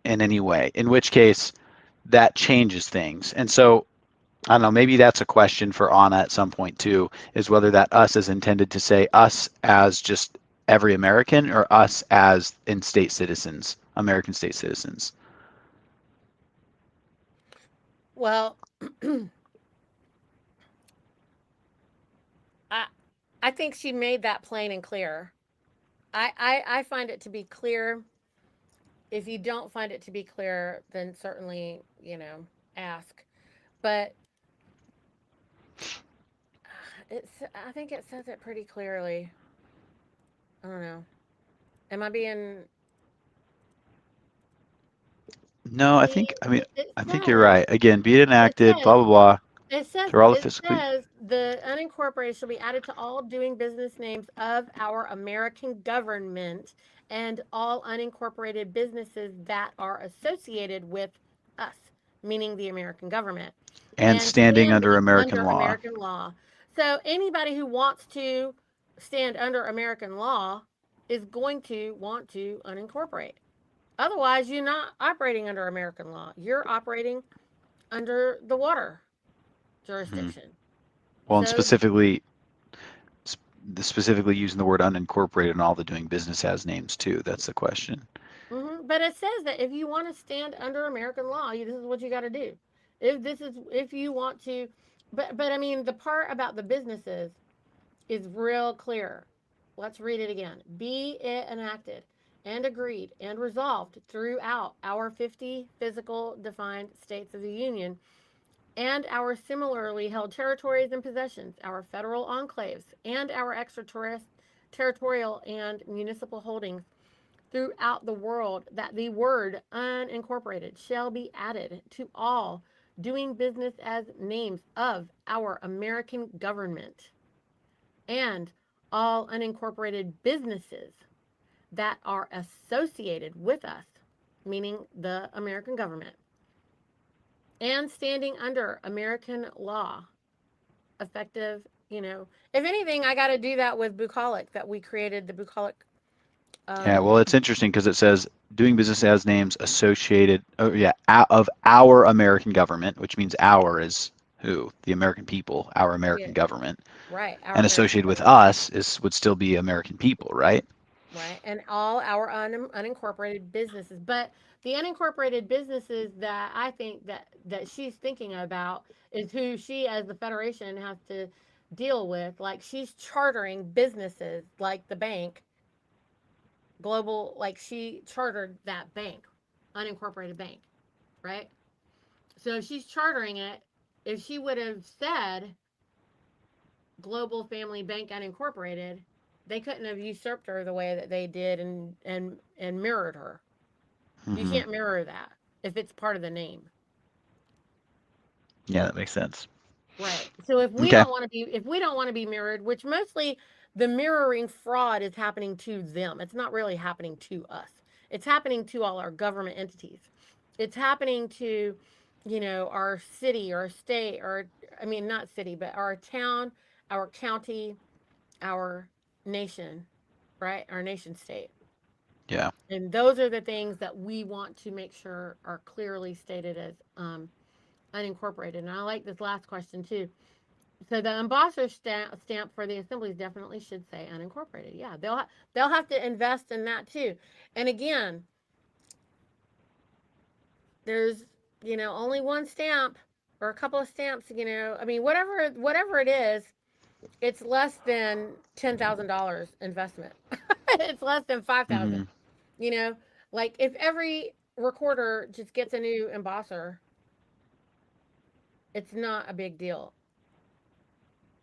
[SPEAKER 2] in any way, in which case that changes things. And so I don't know, maybe that's a question for Anna at some point too, is whether that us is intended to say us as just every American or us as in state citizens, American state citizens.
[SPEAKER 1] Well, I I think she made that plain and clear. I find it to be clear. If you don't find it to be clear, then certainly, ask. But I think it says it pretty clearly. I don't know. Am I being
[SPEAKER 2] No,
[SPEAKER 1] see it
[SPEAKER 2] I think you're
[SPEAKER 1] says
[SPEAKER 2] right. Again, be it
[SPEAKER 1] it
[SPEAKER 2] enacted,
[SPEAKER 1] says
[SPEAKER 2] blah blah blah,
[SPEAKER 1] it says
[SPEAKER 2] through all the
[SPEAKER 1] it
[SPEAKER 2] physically
[SPEAKER 1] says the unincorporated shall be added to all doing business names of our American government and all unincorporated businesses that are associated with us, meaning the American government,
[SPEAKER 2] and
[SPEAKER 1] and
[SPEAKER 2] standing under
[SPEAKER 1] standing
[SPEAKER 2] American
[SPEAKER 1] under
[SPEAKER 2] law.
[SPEAKER 1] American law. So anybody who wants to stand under American law is going to want to unincorporate. Otherwise, you're not operating under American law. You're operating under the water
[SPEAKER 2] Mhm.
[SPEAKER 1] jurisdiction.
[SPEAKER 2] Well, and
[SPEAKER 1] So,
[SPEAKER 2] specifically using the word unincorporated and all the doing business as names too? That's the question.
[SPEAKER 1] But it says that if you want to stand under American law, this is what you got to do. If you want to, but I mean the part about the businesses is real clear. Let's read it again. Be it enacted and agreed and resolved throughout our 50 physical defined states of the Union and our similarly held territories and possessions, our federal enclaves, and our extraterritorial and municipal holdings throughout the world, that the word unincorporated shall be added to all doing business as names of our American government and all unincorporated businesses that are associated with us, meaning the American government, and standing under American law, effective. If anything, I got to do that with bucolic, that we created the bucolic.
[SPEAKER 2] Yeah,
[SPEAKER 1] Um,
[SPEAKER 2] well, it's interesting because it says doing business as names associated, oh yeah, of our American government, which means our is who? The American people, our
[SPEAKER 1] yeah,
[SPEAKER 2] American government,
[SPEAKER 1] right, our
[SPEAKER 2] and
[SPEAKER 1] American
[SPEAKER 2] associated with
[SPEAKER 1] government.
[SPEAKER 2] us is would still be American people, right?
[SPEAKER 1] Right. And all our unincorporated businesses. But the unincorporated businesses that I think that she's thinking about is who she as the federation has to deal with. Like she's chartering businesses like the bank, global, like she chartered that bank, unincorporated bank, right? So if she's chartering it, if she would have said Global Family Bank Unincorporated, they couldn't have usurped her the way that they did and mirrored her. You
[SPEAKER 2] Hmm.
[SPEAKER 1] can't mirror that if it's part of the name.
[SPEAKER 2] Yeah, that makes sense.
[SPEAKER 1] Right. So
[SPEAKER 2] Okay.
[SPEAKER 1] if we don't want to be mirrored, which mostly the mirroring fraud is happening to them. It's not really happening to us. It's happening to all our government entities. It's happening to, our city or state or I mean not city, but our town, our county, our nation, right? Our nation state.
[SPEAKER 2] Yeah.
[SPEAKER 1] And those are the things that we want to make sure are clearly stated as unincorporated. And I like this last question too. So the embosser stamp for the assemblies definitely should say unincorporated. Yeah, they'll have to invest in that too. And again, there's only one stamp or a couple of stamps. I mean whatever it is, it's less than $10,000 investment. It's less than 5,000.
[SPEAKER 2] Hmm.
[SPEAKER 1] You know, like if every recorder just gets a new embosser, it's not a big deal.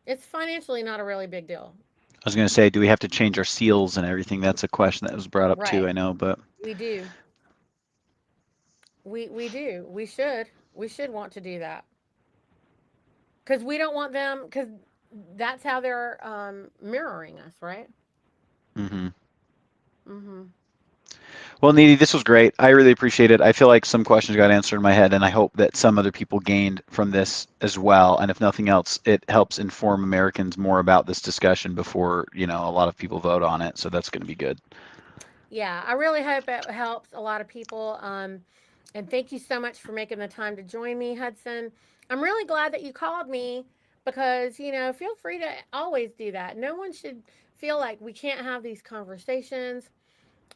[SPEAKER 1] It's financially not a really big deal.
[SPEAKER 2] I was going to say, do we have to change our seals and everything? That's a question that was brought up too,
[SPEAKER 1] Right.
[SPEAKER 2] I know, but
[SPEAKER 1] We do. We do. We should want to do that because we don't want them because that's how they're mirroring us, right?
[SPEAKER 2] hmm.
[SPEAKER 1] Mm-hmm.
[SPEAKER 2] Well, Needy, this was great. I really appreciate it. I feel like some questions got answered in my head, and I hope that some other people gained from this as well. And if nothing else, it helps inform Americans more about this discussion before, a lot of people vote on it. So that's going to be good.
[SPEAKER 1] Yeah, I really hope it helps a lot of people. And thank you so much for making the time to join me, Hudson. I'm really glad that you called me because, feel free to always do that. No one should feel like we can't have these conversations.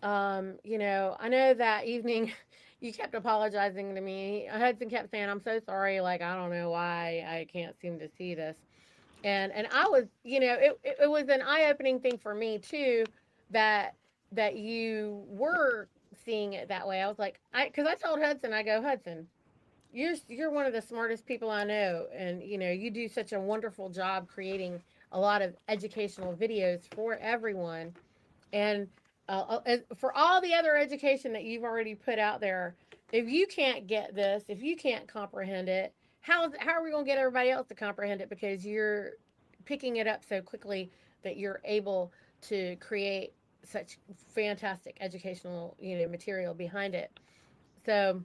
[SPEAKER 1] I know that evening you kept apologizing to me. Hudson kept saying, I'm so sorry. Like, I don't know why I can't seem to see this. And I was, it was an eye-opening thing for me too that you were seeing it that way. I was like, because I told Hudson, I go, Hudson, you're one of the smartest people I know, and you do such a wonderful job creating a lot of educational videos for everyone. And for all the other education that you've already put out there, if you can't get this, if you can't comprehend it, how are we going to get everybody else to comprehend it? Because you're picking it up so quickly that you're able to create such fantastic educational material behind it. So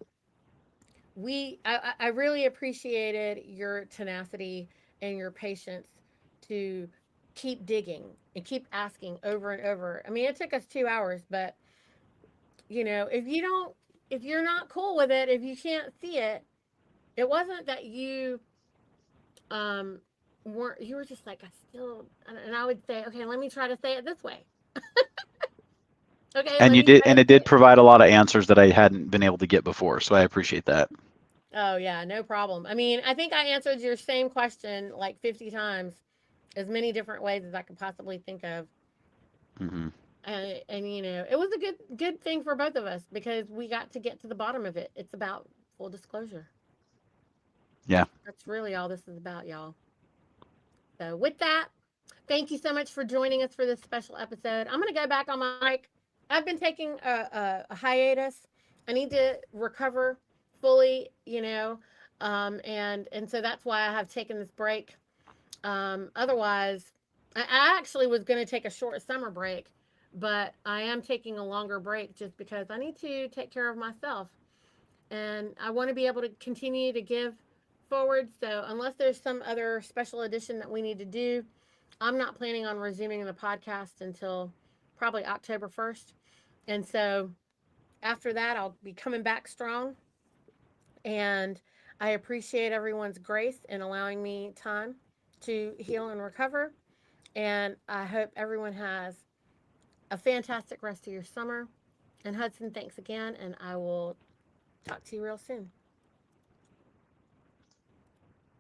[SPEAKER 1] I really appreciated your tenacity and your patience to keep digging and keep asking over and over. I mean, it took us 2 hours, but if you're not cool with it, if you can't see it, it wasn't that um weren't, you were just like, I still, and I would say, okay, let me try to say it this way. Okay,
[SPEAKER 2] And
[SPEAKER 1] let
[SPEAKER 2] you
[SPEAKER 1] me
[SPEAKER 2] did,
[SPEAKER 1] try to
[SPEAKER 2] and it
[SPEAKER 1] say
[SPEAKER 2] did
[SPEAKER 1] it.
[SPEAKER 2] provide a lot of answers that I hadn't been able to get before. So I appreciate that.
[SPEAKER 1] Oh, yeah, no problem. I mean, I think I answered your same question like 50 times, as many different ways as I could possibly think of.
[SPEAKER 2] Hmm.
[SPEAKER 1] And it was a good thing for both of us because we got to get to the bottom of it. It's about full disclosure.
[SPEAKER 2] Yeah.
[SPEAKER 1] That's really all this is about, y'all. So with that, thank you so much for joining us for this special episode. I'm going to go back on my break. I've been taking a hiatus. I need to recover fully, and so that's why I have taken this break. Otherwise, I actually was going to take a short summer break, but I am taking a longer break just because I need to take care of myself, and I want to be able to continue to give forward. So unless there's some other special edition that we need to do, I'm not planning on resuming the podcast until probably October 1st. And so after that, I'll be coming back strong. And I appreciate everyone's grace in allowing me time to heal and recover. And I hope everyone has a fantastic rest of your summer. And Hudson, thanks again. And I will talk to you real soon.